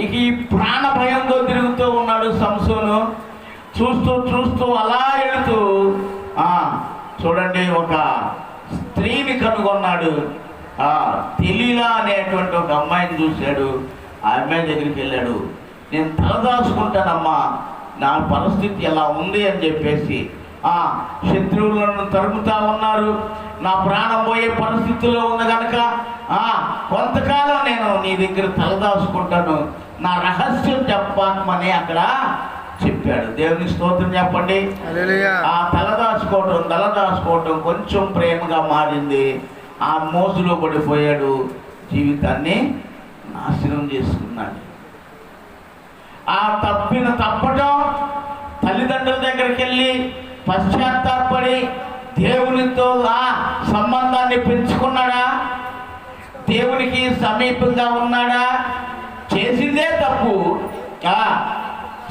ఇక ఈ ప్రాణ భయంతో తిరుగుతూ ఉన్నాడు సంసోను. చూస్తూ అలా వెళుతూ చూడండి, ఒక స్త్రీని కనుగొన్నాడు. తెలీలా అనేటువంటి ఒక అమ్మాయిని చూశాడు. ఆ అమ్మాయి దగ్గరికి వెళ్ళాడు. నేను తలదాచుకుంటానమ్మా, నా పరిస్థితి ఎలా ఉంది అని చెప్పేసి. శత్రువులను తరుముతా ఉన్నారు, నా ప్రాణం పోయే పరిస్థితుల్లో ఉంది కనుక కొంతకాలం నేను నీ దగ్గర తలదాచుకుంటాను, నా రహస్యం చెప్పమని అక్కడ చెప్పాడు. దేవుని స్తోత్రం చెప్పండి. ఆ తలదాచుకోవటం కొంచెం ప్రేమగా మారింది. ఆ మోజులో పడిపోయాడు, జీవితాన్ని నాశనం చేసుకున్నాడు. ఆ తప్పటం తల్లిదండ్రుల దగ్గరికి వెళ్ళి పశ్చాత్తాపడి దేవునితో ఆ సంబంధాన్ని పెంచుకున్నాడా? దేవునికి సమీపంగా ఉన్నాడా? చేసిందే తప్పు,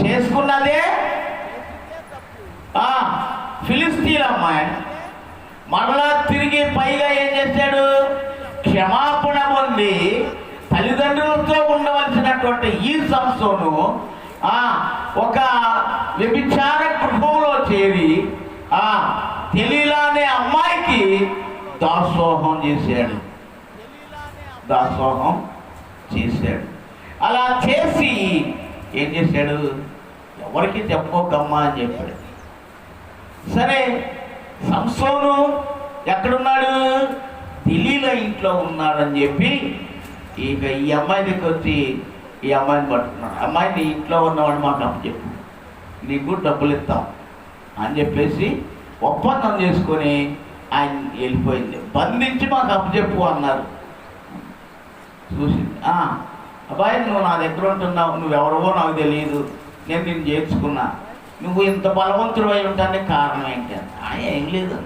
చేసుకున్నదే ఫిలిస్తీన్ అమ్మాయి. మరలా తిరిగి పైగా ఏం చేశాడు? క్షమాపణ పొంది తల్లిదండ్రులతో ఉండవలసినటువంటి ఈ సంసోను ఒక వ్యభిచార గృహంలో చేరి తెలీలా అనే అమ్మాయికి దాసోహం చేశాడు. అలా చేసి ఏం చేశాడు? ఎవరికి చెప్పుకోకమ్మా అని చెప్పాడు. సరే, సంసోను ఎక్కడున్నాడు? తెలీలా ఇంట్లో ఉన్నాడని చెప్పి ఇక ఈ అమ్మాయి దగ్గర వచ్చి ఈ అమ్మాయిని పట్టుకున్నాడు. అమ్మాయిని ఇంట్లో ఉన్నవాడు మాకు అప్పచెప్పు, నీకు డబ్బులు ఇస్తాం అని చెప్పేసి ఒప్పందం చేసుకొని ఆయన వెళ్ళిపోయింది. బంధించి మాకు అప్పచెప్పు అన్నారు. చూసింది, అబ్బాయి నువ్వు నా దగ్గర ఉంటున్నావు, నువ్వెవరవో నాకు తెలియదు, నేను నిన్ను చేర్చుకున్నా, నువ్వు ఇంత బలవంతుడు అయి ఉంటానికి కారణం ఏంటి? ఏం లేదు,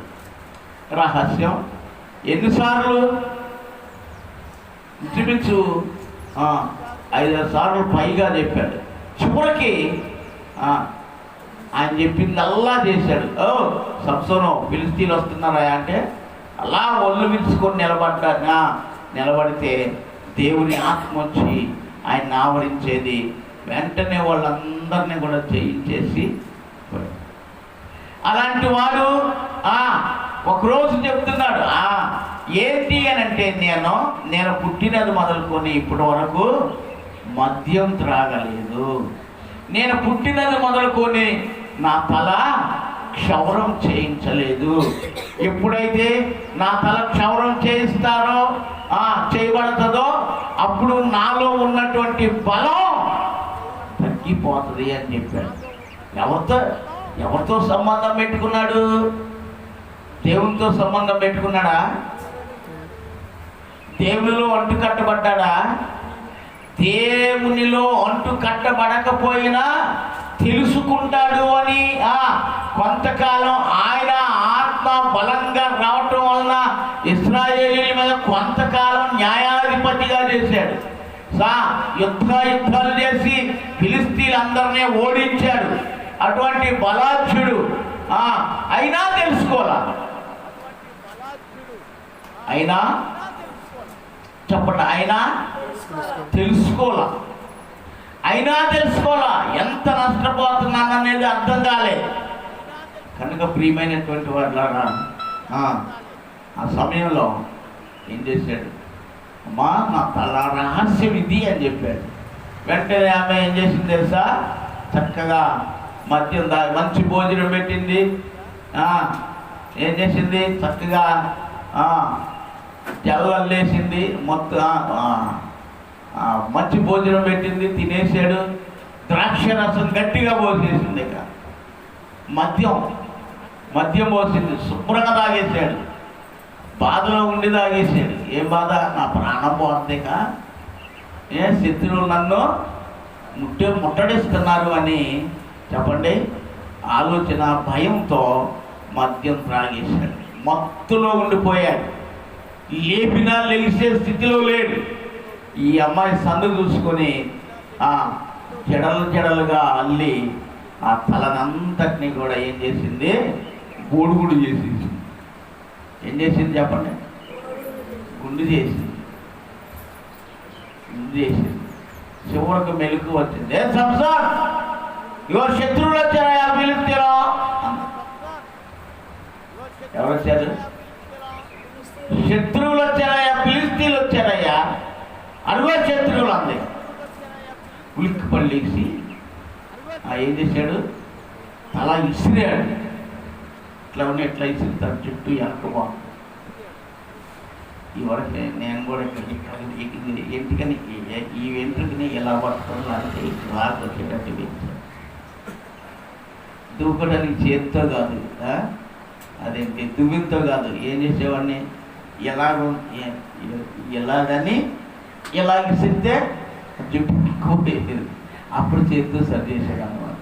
రహస్యం. ఎన్నిసార్లు? ఇంచుమించు 5-6 సార్లు పైగా చెప్పాడు. చివరికి ఆయన చెప్పిందల్లా చేశాడు. సంసోను ఫిలిస్తీన్లు వస్తున్నారా అంటే అలా ఒళ్ళు విరుచుకొని నిలబడితే దేవుని ఆత్మ వచ్చి ఆయన ఆవరించేది. వెంటనే వాళ్ళందరినీ కూడా జయించేసి అలాంటి వాడు ఒకరోజు చెప్తున్నాడు, ఏంటి అని అంటే, నేను పుట్టినది మొదలుకొని ఇప్పటి వరకు మద్యం త్రాగలేదు. నేను పుట్టినది మొదలుకొని నా తల క్షౌరం చేయించలేదు. ఎప్పుడైతే నా తల క్షౌరం చేయిస్తారో చేయబడుతుందో అప్పుడు నాలో ఉన్నటువంటి బలం తగ్గిపోతుంది అని చెప్పాడు. ఎవరితో సంబంధం పెట్టుకున్నాడు? దేవునితో సంబంధం పెట్టుకున్నాడా? దేవునిలో అంటు కట్టబడ్డాడా? దేవునిలో అంటు కట్టబడకపోయినా తెలుసుకుంటాడు అని కొంతకాలం ఆయన ఆత్మ బలంగా రావటం వలన ఇశ్రాయేలీయుల మీద కొంతకాలం న్యాయాధిపతిగా చేశాడు. యుద్ధాలు చేసి ఫిలిస్తీన్లందరినీ ఓడించాడు. అటువంటి బలాఢ్యుడు అయినా తెలుసుకోవాలా? అయినా చెప్పండి, అయినా తెలుసుకోవాలా? ఎంత నష్టపోతున్నాను అనేది అర్థం కాలేదు. కనుక ప్రియమైనటువంటి వాళ్ళారా, ఆ సమయంలో ఏం చేశాడు? అమ్మా, నా తల రహస్యం ఇది అని చెప్పాడు. వెంటనే ఆమె ఏం చేసింది తెలుసా? చక్కగా మద్యం మంచి భోజనం పెట్టింది. ఏం చేసింది? చక్కగా జల్లలేసింది. మొత్తం మంచి భోజనం పెట్టింది, తినేసాడు. ద్రాక్ష రసం గట్టిగా పోసేసింది. ఇక మద్యం పోసింది, శుభ్రంగా తాగేసాడు. బాధలో ఉండి తాగేసాడు. ఏం బాధ? నా ప్రాణం పోతుందిక, శత్రువులు నన్ను ముట్టడిస్తున్నారు అని చెప్పండి ఆలోచన, భయంతో మద్యం త్రాగేశాడు. మత్తులో ఉండిపోయాడు. లేపినా లెగిసే స్థితిలో లేడు. ఈ అమ్మాయి సందు చూసుకొని జడలుగా అల్లి ఆ తలనంతటినీ కూడా ఏం చేసింది? గూడుగుడు చేసింది. ఏం చేసింది చెప్పండి? గుండు చేసింది. చివరికి మెలకు వచ్చింది. సంసార్, ఎవరు శత్రువులు వచ్చారయ్యా ఫిలిస్తీయులు? ఎవరు వచ్చారు? శత్రువులు వచ్చారయ్యా, ఫిలిస్తీయులు వచ్చారయ్యా. అడుగు శత్రువులు అంది. ఉలిక్కి పళ్ళేసి ఏం చేశాడు? అలా ఇసిరాడు. ఇట్లా ఉండి ఎట్లా ఇసిరుతాడు? చుట్టూ వెనక ఈ వరకు నేను కూడా ఎందుకని ఈ వెంట్రుకని ఎలా పట్టుకోవాలి అంటే బాగా వచ్చేటట్టు వేస్తాడు. దూకడానికి చేతితో కాదు, అదేంటి దువ్వితో కాదు. ఏం చేసేవాడిని? ఎలాగని ఇలాగ చెప్తే జుట్టు కొట్టేది. అప్పుడు చేతితో సరి చేసాడు అన్నమాట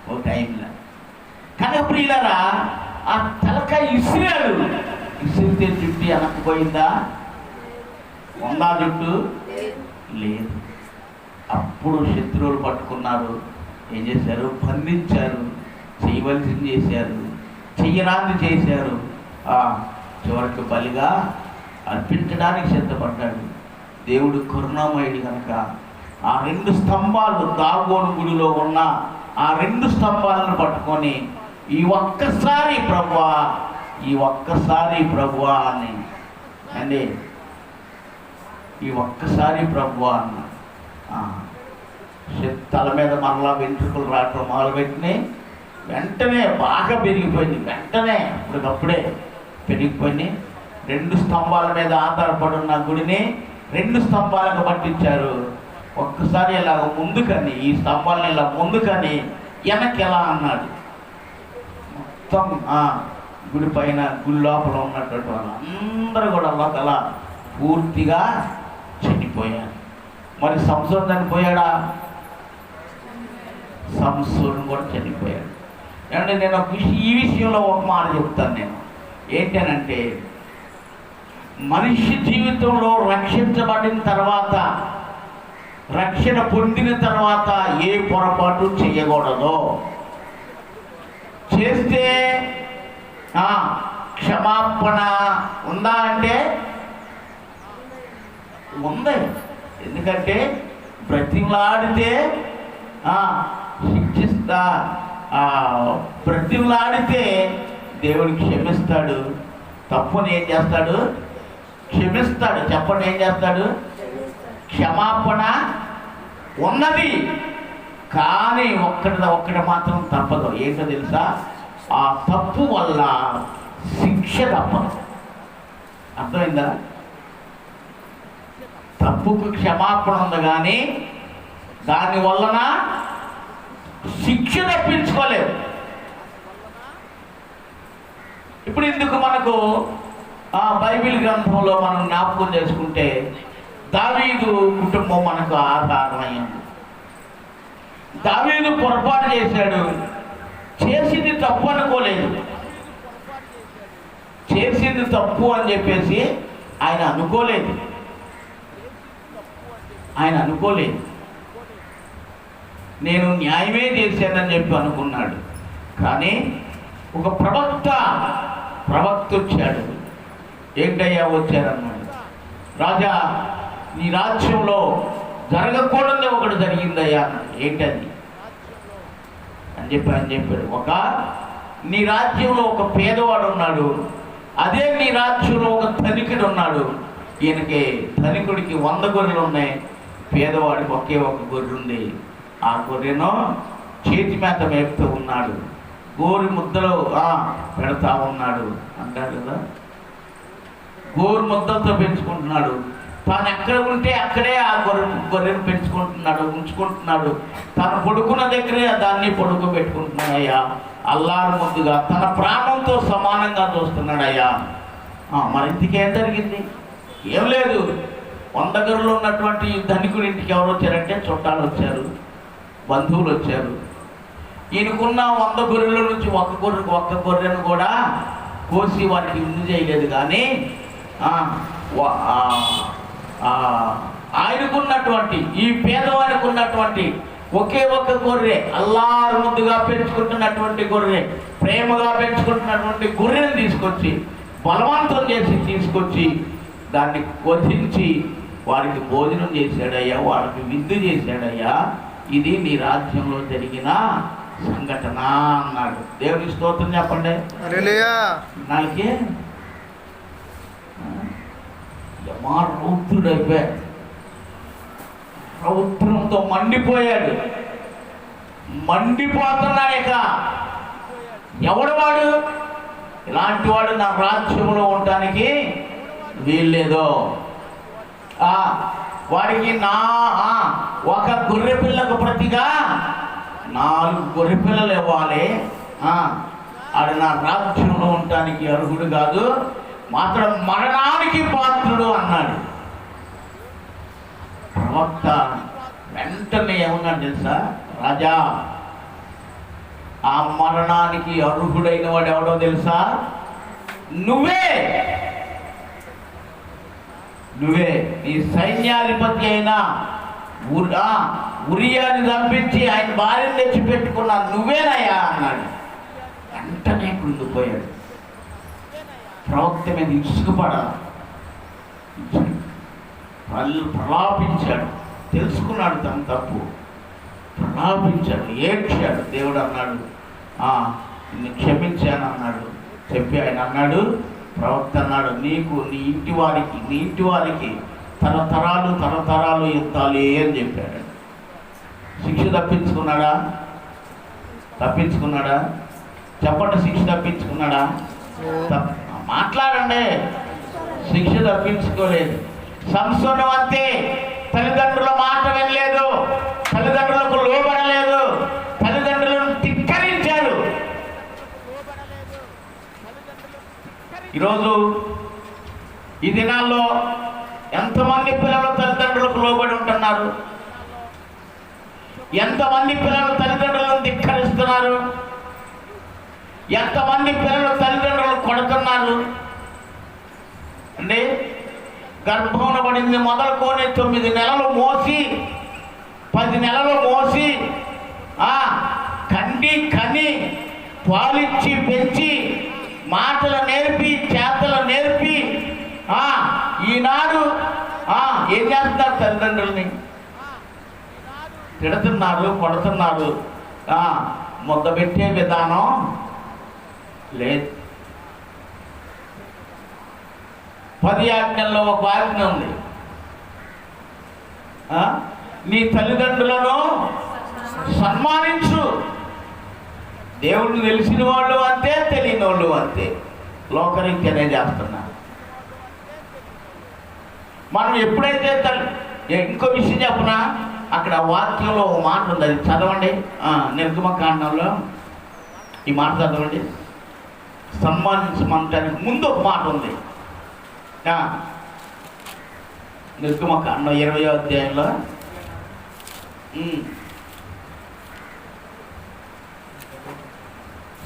ఓ టైంలో. కానీ అప్పుడు ఇలారా ఆ తలకాయ ఇసిరాడు. ఇసిరితే జుట్టు వెనక్కిపోయిందా? ఉందా జుట్టు? లేదు. అప్పుడు శత్రువులు పట్టుకున్నారు. ఏం చేశారు? బంధించారు. చేయవలసింది చేశారు, చెయ్యరాంది చేశారు. చివరికి బలిగా అర్పించడానికి సిద్ధపడ్డాడు. దేవుడు కరుణామయుడు కనుక ఆ 2 స్తంభాలు, దాగోను గుడిలో ఉన్న ఆ 2 స్తంభాలను పట్టుకొని ఈ ఒక్కసారి ప్రభువా అని అండి, ఈ ఒక్కసారి ప్రభువా అన్న తల మీద మరలా వెంట్రుకలు రావటం మొదలుపెట్టినాయి. వెంటనే బాగా పెరిగిపోయింది. వెంటనే అప్పటికప్పుడే పెరిగిపోయింది. 2 స్తంభాల మీద ఆధారపడి ఉన్న గుడిని 2 స్తంభాలకు పట్టించారు. ఒక్కసారి ఇలా ముందుకని, ఈ స్తంభాలను ఇలా ముందుకని వెనక్కి ఎలా అన్నాడు. మొత్తం గుడి పైన, గుడి లోపల ఉన్నటువంటి వాళ్ళు అందరూ కూడా అలా పూర్తిగా చనిపోయారు. మరి సంసోను చనిపోయాడా? సంసోను కూడా చనిపోయాడు. ఏమంటే నేను ఈ విషయంలో ఒక మాట చెప్తాను. నేను ఏంటనంటే, మనిషి జీవితంలో రక్షించబడిన తర్వాత, రక్షణ పొందిన తర్వాత ఏ పొరపాటు చేయకూడదు. చేస్తే క్షమాపణ ఉందా అంటే ఉంది. ఎందుకంటే బ్రతిమలాడితే శిక్షిస్తా, బ్రతిమలాడితే దేవుడు క్షమిస్తాడు, తప్పుని ఏం చేస్తాడు? క్షమిస్తాడు. చెప్పండి, ఏం చేస్తాడు? క్షమాపణ ఉన్నది, కానీ ఒక్కటి మాత్రం తప్పదు. ఏంటో తెలుసా? ఆ తప్పు వల్ల శిక్ష తప్పదు. అర్థమైందా? తప్పుకు క్షమాపణ ఉంది, కానీ దాని వలన శిక్ష తప్పించుకోలేదు. ఇప్పుడు ఇందుకు మనకు బైబిల్ గ్రంథంలో మనం జ్ఞాపకం చేసుకుంటే దావీదు కుటుంబం మనకు ఆధారమైంది. దావీదు పొరపాటు చేశాడు, చేసింది తప్పు అనుకోలేదు. చేసింది తప్పు అని చెప్పేసి ఆయన అనుకోలేదు. నేను న్యాయమే చేశానని చెప్పి అనుకున్నాడు. కానీ ఒక ప్రవక్త వచ్చాడు. ఏంటయ్యా వచ్చారన్నాడు. రాజా, నీ రాజ్యంలో జరగకూడదు ఒకటి జరిగిందయ్యా. ఏంటది అని చెప్పాడు. నీ రాజ్యంలో ఒక పేదవాడు ఉన్నాడు, అదే నీ రాజ్యంలో ఒక ధనికుడు ఉన్నాడు. ఈయనకి ధనికుడికి 100 గొర్రెలు ఉన్నాయి, పేదవాడికి ఒకే ఒక గొర్రె ఉంది. ఆ గొర్రెను చేతి మేత మేపుతూ ఉన్నాడు, గోరు ముద్దలో పెడతా ఉన్నాడు అంటారు కదా. గోరు ముద్దలతో పెంచుకుంటున్నాడు. తాను ఎక్కడ ఉంటే అక్కడే ఆ గొర్రెను పెంచుకుంటున్నాడు, ఉంచుకుంటున్నాడు. తను పడుకున్న దగ్గరే దాన్ని పడుకోబెట్టుకుంటున్నాడయ్యా. అల్లారు ముద్దుగా తన ప్రాణంతో సమానంగా చూస్తున్నాడయ్యా. మరి ఇంటికేం జరిగింది? ఏం లేదు. 100 గొర్రెలు ఉన్నటువంటి ధనికుడి ఇంటికి ఎవరు వచ్చారంటే చుట్టాలు వచ్చారు, బంధువులు వచ్చారు. ఈయనకున్న 100 గొర్రెల నుంచి ఒక్క గొర్రెను కూడా కోసి వారికి విందు చేయలేదు. కానీ ఆయనకున్నటువంటి, ఈ పేదవారికి ఉన్నటువంటి ఒకే ఒక్క గొర్రె, అల్లారు ముద్దుగా పెంచుకుంటున్నటువంటి గొర్రె, ప్రేమగా పెంచుకుంటున్నటువంటి గొర్రెను తీసుకొచ్చి బలవంతం చేసి తీసుకొచ్చి దాన్ని వధించి వారికి భోజనం చేశాడయ్యా, వారికి విందు చేశాడయ్యా. ఇది నీ రాజ్యంలో జరిగిన సంఘటన అన్నాడు. దేవుని స్తోత్రం చెప్పండి. నాలుగే రౌద్రుడైపోయాడు, రౌద్రంతో మండిపోయాడు. మండిపోతున్నాయిక ఎవడు వాడు? ఇలాంటి వాడు నా రాజ్యంలో ఉండటానికి వీల్లేదో. వాడికి ఒక గొర్రె పిల్లకు ప్రతిగా 4 గొర్రె పిల్లలు ఇవ్వాలి. ఆడు నా రాజ్యంలో ఉండటానికి అర్హుడు కాదు, మాత్రం మరణానికి పాత్రుడు అన్నాడు. ప్రవక్త వెంటనే ఏమన్నాడు తెలుసా? రాజా, ఆ మరణానికి అర్హుడైన వాడు ఎవడో తెలుసా? నువ్వే. నీ సైన్యాధిపతి అయిన ఉరియాని చంపించి ఆయన భార్యను తెచ్చి పెట్టుకున్నా నువ్వేనయ్యా అన్నాడు. వెంటనే కుంగిపోయాడు. ప్రవక్త మీద ప్రలాపించాడు. తెలుసుకున్నాడు తన తప్పు, ప్రలాపించాడు, ఏడ్చాడు. దేవుడు అన్నాడు, నిన్ను క్షమించాను అన్నాడు. చెప్పి ఆయన అన్నాడు, ప్రవక్త అన్నాడు, నీకు నీ ఇంటి వారికి తరతరాలు ఎత్తాలి అని చెప్పాడు. శిక్ష తప్పించుకున్నాడా? చెప్పండి, శిక్ష తప్పించుకున్నాడా? మాట్లాడండి. శిక్ష తప్పించుకోలేదు. సంసోను అంతే, తల్లిదండ్రుల మాట వినలేదు, తల్లిదండ్రులకు లోబడలేదు, తల్లిదండ్రులను ధిక్కరించారు. ఈరోజు ఈ దినాల్లో ఎంతమంది పిల్లలు తల్లిదండ్రులకు లోబడి ఉంటున్నారు? ఎంతమంది పిల్లలు తల్లిదండ్రులను ధిక్కరిస్తున్నారు? ఎంతమంది పిల్లలు తల్లిదండ్రులను కొడుతున్నారు అండి? గర్భంలో పడింది మొదలుకొని 9 నెలలు మోసి 10 నెలలు మోసి కని పాలిచ్చి పెంచి మాటలు నేర్పి చేతలు నేర్పి ఈనాడు ఏం చేస్తున్నారు? తల్లిదండ్రుల్ని తిడుతున్నారు, కొడుతున్నారు. ముద్ద పెట్టే విధానం లేదు. 10 ఆజ్ఞల్లో ఒక ఆజ్ఞ ఉంది, నీ తల్లిదండ్రులను సన్మానించు. దేవుడిని తెలిసిన వాళ్ళు అంతే, తెలియని వాళ్ళు అంతే, లోకరీత్యానే చేస్తున్నారు. మనం ఎప్పుడైతే ఇంకో విషయం చెప్పనా, అక్కడ వాక్యంలో ఒక మాట ఉంది, అది చదవండి. నిర్గమకాండంలో ఈ మాట చదవండి. సన్మానించమంటానికి ముందు ఒక మాట ఉంది. నిర్గమకాండం 20వ అధ్యాయంలో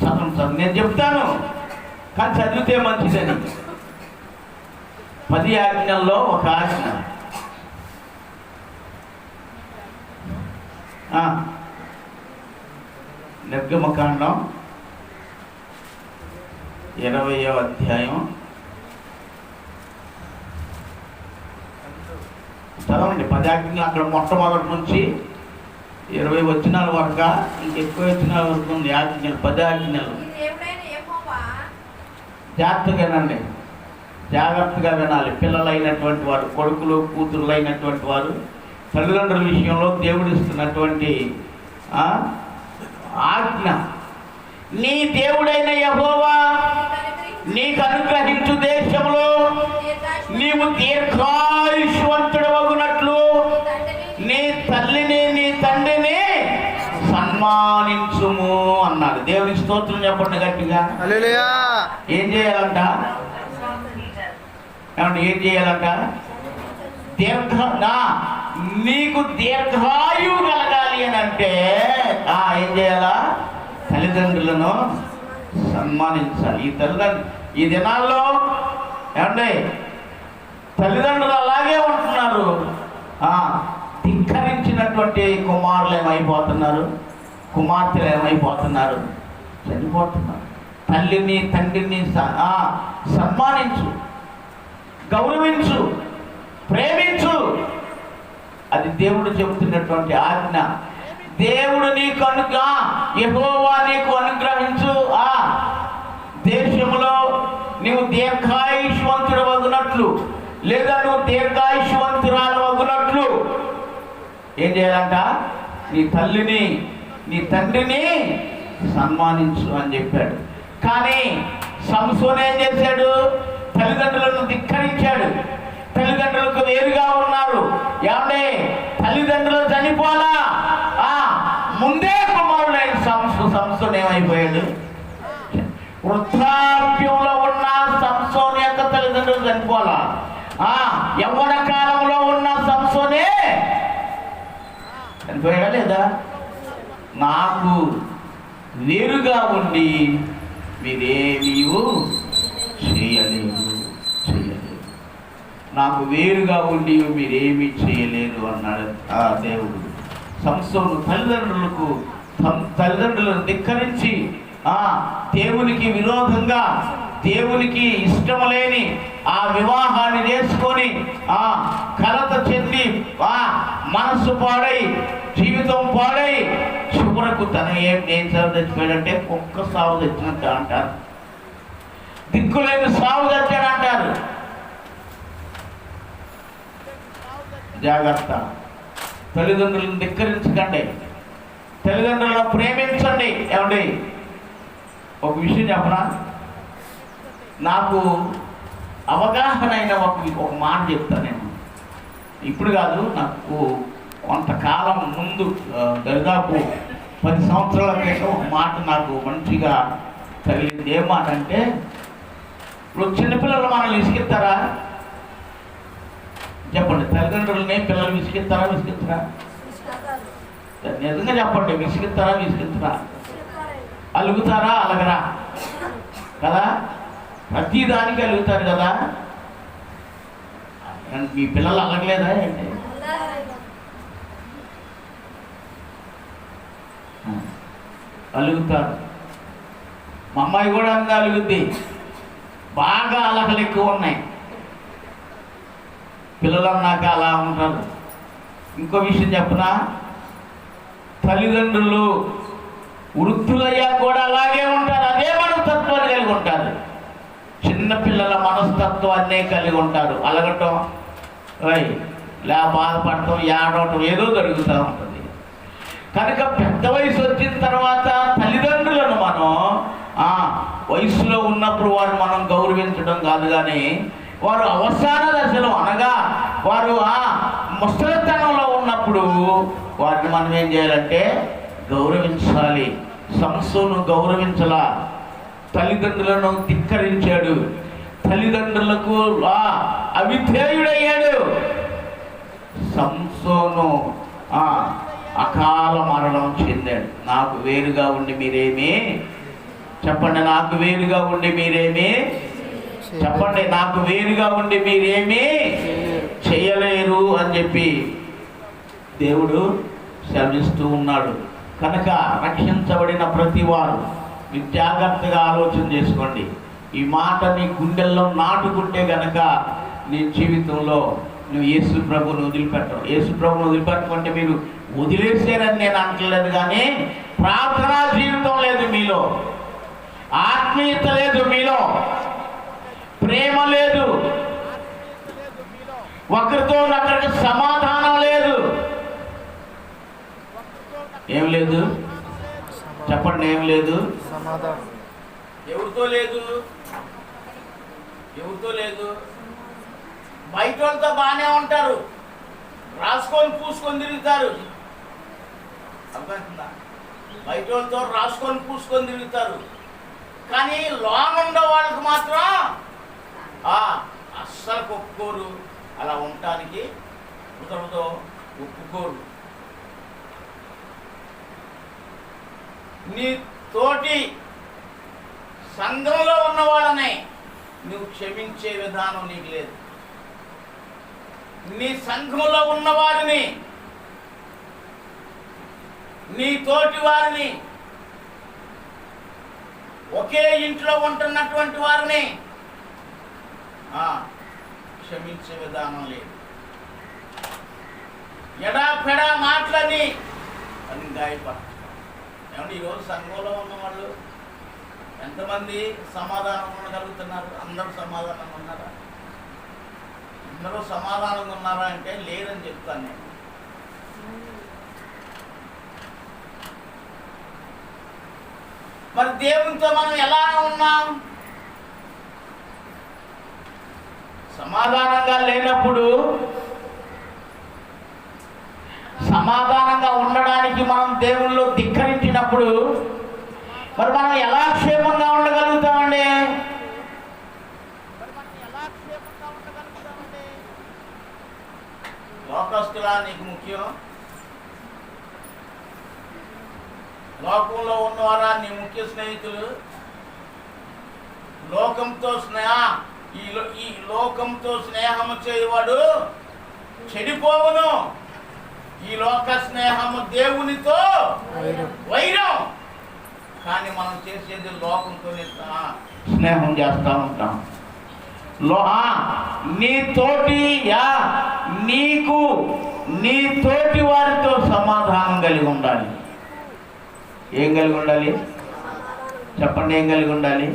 చదువు నేను చెప్తాను, కానీ చదివితే మంచిదని. 10 ఆజ్ఞల్లో ఒక ఆజ్ఞ, నిర్గమకాండం 20వ అధ్యాయం చదవండి. 10 ఆజ్ఞలు అక్కడ మొట్టమొదటి నుంచి 20 వచనాల వరకు, ఇంకెక్కువ వచనాల వరకు ఉంది ఆజ్ఞలు. 10 ఆజ్ఞలు జాగ్రత్తగానండి, జాగ్రత్తగా వినాలి. పిల్లలైనటువంటి వారు, కొడుకులు కూతుళ్ళు అయినటువంటి వారు తల్లిదండ్రుల విషయంలో దేవుడు ఇస్తున్నటువంటి ఆజ్ఞ, నీ దేవుడైన యెహోవా నీకు అనుగ్రహించు దేశంలో నీవు దీర్ఘాయుష్వంతుడవగునట్లు నీ తల్లిని నీ తండ్రిని సన్మానించుము అన్నాడు. దేవునికి స్తోత్రం చెప్పండి గట్టిగా. హల్లెలూయా. ఏం చేయాలంట? ఏమంటే ఏం చేయాలంట? నీకు దీర్ఘాయువు కలగాలి అని అంటే ఏం చేయాలా? తల్లిదండ్రులను సన్మానించాలి. ఈ దినాల్లో ఏమండి తల్లిదండ్రులు అలాగే ఉంటున్నారు. ధిక్కరించినటువంటి కుమారులు ఏమైపోతున్నారు, కుమార్తెలు ఏమైపోతున్నారు, చనిపోతున్నారు. తల్లిని తండ్రిని సన్మానించు, గౌరవించు, ప్రేమించు. అది దేవుడు చెబుతున్నటువంటి ఆజ్ఞ. దేవుడు నీకు యెహోవా నీకు అనుగ్రహించు దేశంలో నీవు దీర్ఘాయుష్వంతుడు వగునట్లు, లేదా నువ్వు దీర్ఘాయుష్వంతురాలు వగునట్లు ఏం చేయాలంట? నీ తల్లిని నీ తండ్రిని సన్మానించు అని చెప్పాడు. కానీ సంసోను ఏం చేశాడు? తల్లిదండ్రులను ధిక్కరించాడు. తల్లిదండ్రులకు వేరుగా ఉన్నారు. ఏమంటే తల్లిదండ్రులు చనిపోలా, ముందే కుమారుడైన సంసోను ఏమైపోయాడు? వృద్ధాప్యంలో ఉన్న సంసోను యొక్క తల్లిదండ్రులు చనిపోలా, యవ్వన కాలంలో ఉన్న సంసోనే చనిపోయాడా లేదా? నాకు వేరుగా ఉండి మీరేమీ చేయలేదు, నాకు వేరుగా ఉండి మీరేమీ చేయలేదు అన్నాడు ఆ దేవుడు. సంసోను తల్లిదండ్రులను ధిక్కరించి దేవునికి విరోధంగా, దేవునికి ఇష్టం లేని ఆ వివాహాన్ని చేసుకొని కలత చెంది మనస్సు పాడై, జీవితం పాడై, చివరకు తన ఏం సాగు తెచ్చిపోయాడంటే కుక్క సాగు తెచ్చినట్టు అంటారు. దిక్కులేని సాగు తెచ్చాడంటారు. జాగ్రత్త. తల్లిదండ్రులను ధిక్కరించకండి, తల్లిదండ్రులను ప్రేమించండి. ఏమండి ఒక విషయం చెప్పనా? నాకు అవగాహన అయిన ఒక మాట చెప్తాను నేను. ఇప్పుడు కాదు, నాకు కొంతకాలం ముందు, దాదాపు 10 సంవత్సరాల క్రితం ఒక మాట నాకు మంచిగా తగిలింది. ఏం మాట అంటే, ఇప్పుడు చిన్నపిల్లలు మనల్ని విసిగిస్తారా? చెప్పండి. తల్లిదండ్రులని పిల్లలు విసిగిస్తారా? నిజంగా చెప్పండి, విసిగిస్తారా? అలుగుతారా? అలగరా కదా? ప్రతిదానికి అలుగుతారు కదా. మీ పిల్లలు అలగలేదా ఏంటి? అలుగుతారు. మా అమ్మాయి కూడా అనగలుగుద్ది. బాగా అలకలు ఎక్కువ ఉన్నాయి. పిల్లలు అన్నాక అలా ఉంటారు. ఇంకో విషయం చెప్పనా, తల్లిదండ్రులు వృద్ధులయ్యా కూడా అలాగే ఉంటారు. అదే మనస్తత్వాన్ని కలిగి ఉంటారు. చిన్నపిల్లల మనస్తత్వాన్నే కలిగి ఉంటారు. అలగటం, లే బాధపడటం, ఏడవటం ఏదో జరుగుతూ ఉంటుంది. కనుక పెద్ద వయసు వచ్చిన తర్వాత తల్లిదండ్రులను మనం వయసులో ఉన్నప్పుడు వారు మనం గౌరవించడం కాదు, కానీ వారు అవసాన దశలో అనగా వారు ముసలితనంలో ఉన్నప్పుడు వారిని మనం ఏం చేయాలంటే గౌరవించాలి. సంసోను గౌరవించలా, తల్లిదండ్రులను ధిక్కరించాడు, తల్లిదండ్రులకు అవిధేయుడయ్యాడు. సంసోను అకాల మరణం చెందాడు. నాకు వేరుగా ఉండి మీరేమీ చెప్పండి, నాకు వేరుగా ఉండి మీరేమీ చెప్పండి, నాకు వేరుగా ఉండి మీరేమీ చేయలేరు అని చెప్పి దేవుడు శ్రమిస్తూ ఉన్నాడు. కనుక రక్షించబడిన ప్రతి వారు మీరు జాగ్రత్తగా ఆలోచన చేసుకోండి. ఈ మాట నీ గుండెల్లో నాటుకుంటే గనక నీ జీవితంలో నువ్వు యేసు ప్రభువును వదిలిపెట్టవు. యేసు ప్రభువును వదిలిపెట్టమంటే మీరు వదిలేసారని నేను అంటలేదు, కానీ ప్రార్థనా జీవితం లేదు మీలో, ఆత్మీయత లేదు మీలో, ప్రేమ లేదు, ఒకరితో ఒకరికి సమాధానం లేదు. ఏం లేదు చెప్పండి, ఏం లేదు, ఎవరితో లేదు, ఎవరితో లేదు. బయట వాళ్ళతో బాగానే ఉంటారు, రాసుకొని పూసుకొని తిరుగుతారు. అర్థమవుతుందా? బయట వాళ్ళతో రాసుకొని పూసుకొని తిరుగుతారు, కానీ లోన్ ఉండే వాళ్ళకి మాత్రం అస్సలు ఒప్పుకోరు. అలా ఉండటానికి కుదరదో ఒప్పుకోరు. నీ తోటి సంఘంలో ఉన్న వాళ్ళని నువ్వు క్షమించే విధానం నీకు లేదు. నీ సంఘంలో ఉన్నవారిని, నీ తోటి వారిని, ఒకే ఇంట్లో ఉంటున్నటువంటి వారిని క్షమించే విధానం లేదు. ఎడాపెడా మాటలని అని గాయపడ. ఏమంటే ఈరోజు సంఘంలో ఉన్నవాళ్ళు ఎంతమంది సమాధానం ఉండగలుగుతున్నారు? అందరూ సమాధానంగా ఉన్నారా? అందరూ సమాధానంగా ఉన్నారా అంటే లేదని చెప్తాను నేను. మరి దేవునితో మనం ఎలా ఉన్నాం? సమాధానంగా లేనప్పుడు, సమాధానంగా ఉండడానికి మనం దేవుళ్ళు ధిక్కరించినప్పుడు మరి మనం ఎలా క్షేమంగా ఉండగలుగుతామండి? లోకస్తులా నీకు ముఖ్యం? లోకంలో ఉన్నవారా నీ ముఖ్య స్నేహితులు? లోకంతో ఈ లోకంతో స్నేహము చేయవాడు చెడిపోవును. ఈ లోక స్నేహము దేవునితో వైరం. కానీ మనం చేసేది లోకంతో స్నేహం చేస్తూ ఉంటాం. నీ తోటి వారితో సమాధానం కలిగి ఉండాలి. ఏం కలిగి ఉండాలి చెప్పండి? ఏం కలిగి ఉండాలి?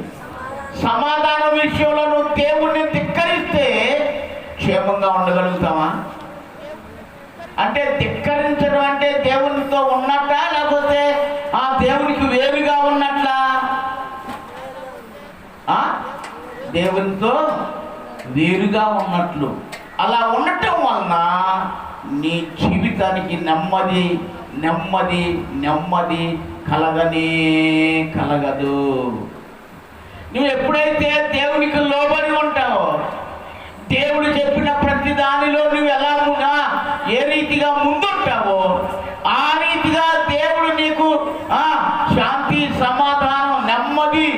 సమాధానం విషయంలో నువ్వు దేవుణ్ణి ధిక్కరిస్తే క్షేమంగా ఉండగలుగుతావా? అంటే ధిక్కరించడం అంటే దేవునితో ఉన్నట్లా, లేకపోతే ఆ దేవునికి వేరుగా ఉన్నట్లా? దేవునితో వేరుగా ఉన్నట్లు. అలా ఉండటం వలన నీ జీవితానికి నెమ్మది నెమ్మది నెమ్మది కలగనే కలగదు. నువ్వు ఎప్పుడైతే దేవునికి లోబడి ఉంటావో, దేవుడు చెప్పిన ప్రతి దానిలో నువ్వు ఎలా ఏ రీతిగా ముందుంటావో ఆ రీతిగా దేవుడు నీకు శాంతి, సమాధానం, నెమ్మది,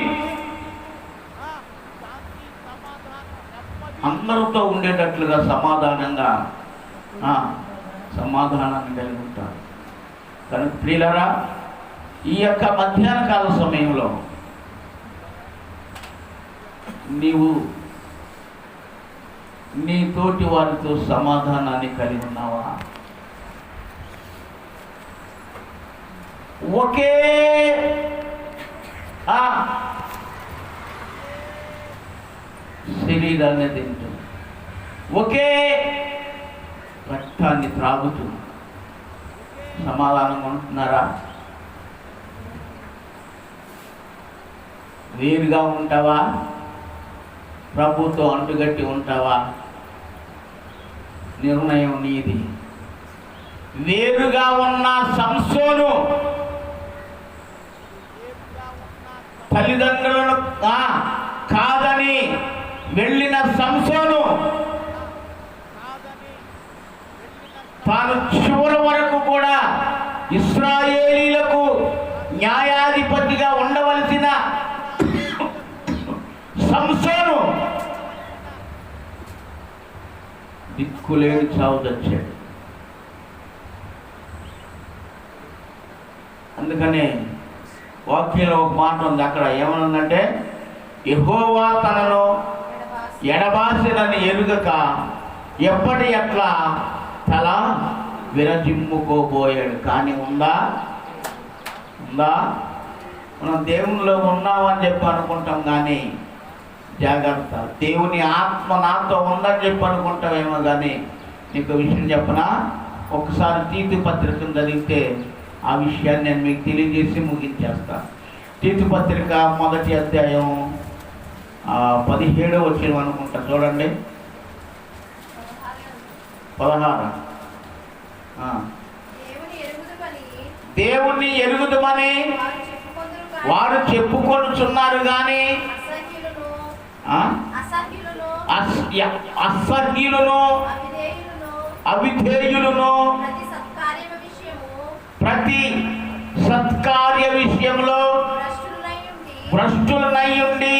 అందరితో ఉండేటట్లుగా సమాధానంగా సమాధానాన్ని కలిగి ఉంటారు. కనుక ప్రియులారా, ఈ యొక్క మధ్యాహ్న కాల సమయంలో నీవు నీ తోటి వారితో సమాధానాన్ని కలిగి ఉన్నావా? ఒకే శరీరాన్ని తింటూ ఒకే రక్తాన్ని త్రాగుతూ సమాధానంగా ఉంటున్నారా? వేరుగా ఉంటావా? ప్రభుతో అంటుగట్టి ఉంటావా? నిర్ణయం నీది. వేరుగా ఉన్న సంసోను తల్లిదండ్రులను కాదని వెళ్ళిన సంసోను తాను చివరి వరకు కూడా ఇశ్రాయేలీలకు న్యాయాధిపతిగా ఉండవలసిన సంసోను దిక్కులేని చావు తెచ్చాడు. అందుకనే వాక్యంలో ఒక మాట ఉంది, అక్కడ ఏమనుందంటే, యెహోవా తనను ఎడబాసినని ఎరుగక ఎప్పటి ఎట్లా తల విరజిమ్ముకోబోయాడు. కానీ ఉందా? మనం దేవునిలో ఉన్నామని చెప్పి అనుకుంటాం, కానీ జాగ్రత్త, దేవుని ఆత్మ నాతో ఉందని చెప్పి అనుకుంటామేమో, కానీ నీకు విషయం చెప్పనా? ఒకసారి తీతు పత్రికను చదివితే ఆ విషయాన్ని నేను మీకు తెలియజేసి ముగించేస్తాను. తీతు పత్రిక 1వ అధ్యాయం 17వ వచనం అనుకుంటా, చూడండి. 16. దేవుణ్ణి ఎరుగుదమని వారు చెప్పుకొనుచున్నారు, కానీ అసహ్యులను అవిధేయులను ప్రతి సత్కార్య విషయంలో భ్రష్టులనయ్యుండి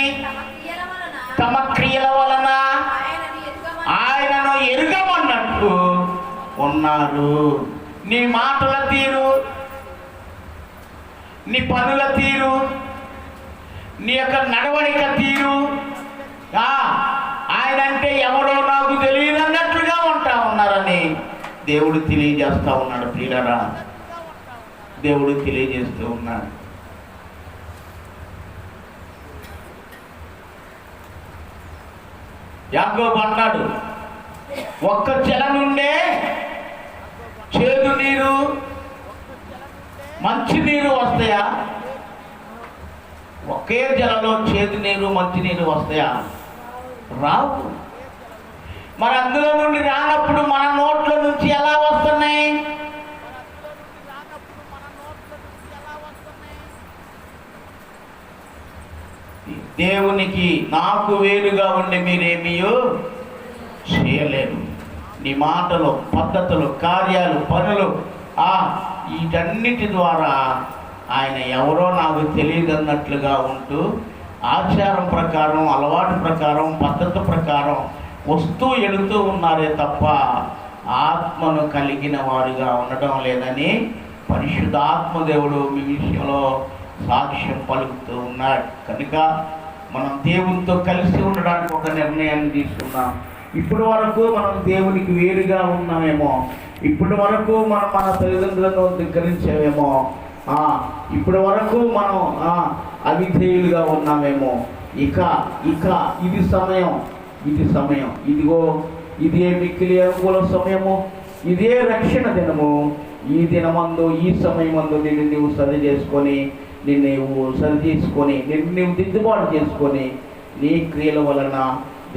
తమ క్రియల వలన ఆయనను ఎరుగమన్నట్టు ఉన్నారు. నీ మాటల తీరు, నీ పనుల తీరు, నీ యొక్క నడవడిక తీరు ఆయనంటే ఎవరో నాకు తెలియదు అన్నట్లుగా ఉంటా ఉన్నారని దేవుడు తెలియజేస్తా ఉన్నాడు. ప్రియులారా, దేవుడు తెలియజేస్తూ ఉన్నాడు. యాకోబు అన్నాడు, ఒక్క జల నుండే చేదు నీరు మంచి నీరు వస్తాయా? ఒకే జలలో చేదు నీరు మంచి నీరు వస్తాయా? రావు. మరి అందులో నుండి రానప్పుడు మన నోట్ల నుంచి ఎలా వస్తున్నాయి? దేవునికి నాకు వేరుగా ఉండి మీరేమీయో చేయలేరు. నీ మాటలు, పద్ధతులు, కార్యాలు, పనులు వీటన్నిటి ద్వారా ఆయన ఎవరో నాకు తెలియదు అన్నట్లుగా ఉంటూ ఆచారం ప్రకారం, అలవాటు ప్రకారం, పద్ధతి ప్రకారం వస్తూ ఎడుతూ ఉన్నారే తప్ప ఆత్మను కలిగిన వారుగా ఉండటం లేదని పరిశుద్ధాత్మదేవుడు మీ విషయంలో సాక్ష్యం పలుకుతూ ఉన్నాడు. కనుక మనం దేవునితో కలిసి ఉండడానికి ఒక నిర్ణయాన్ని తీసుకున్నాం. ఇప్పటి వరకు మనం దేవునికి వేరుగా ఉన్నామేమో, ఇప్పటి వరకు మనం మన తల్లిదండ్రులను ధిక్కరించామేమో, ఇప్పటి వరకు మనం అవిధేయులుగా ఉన్నామేమో. ఇక ఇది సమయం, ఇదిగో ఇదే మిక్కిలి అనుకూల సమయము, ఇదే రక్షణ దినము. ఈ దినమందు, ఈ సమయమందు నిన్ను నువ్వు సరి చేసుకొని, నిన్ను నువ్వు దిద్దుబాటు చేసుకొని నీ క్రియల వలన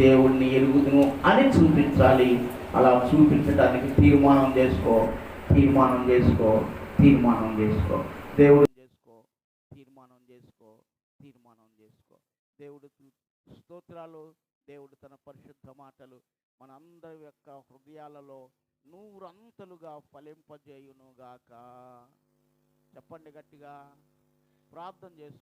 దేవుణ్ణి ఎరుగుదును అని చూపించాలి. అలా చూపించడానికి తీర్మానం చేసుకో. దేవుడు చేసుకో. దేవుడు స్తోత్రాలు. దేవుడు తన పరిశుద్ధ మాటలు మనందరి యొక్క హృదయాలలో 100 అంతలుగా ఫలింపజేయునుగాక. చెప్పండి గట్టిగా. ప్రార్థన చేసుకో.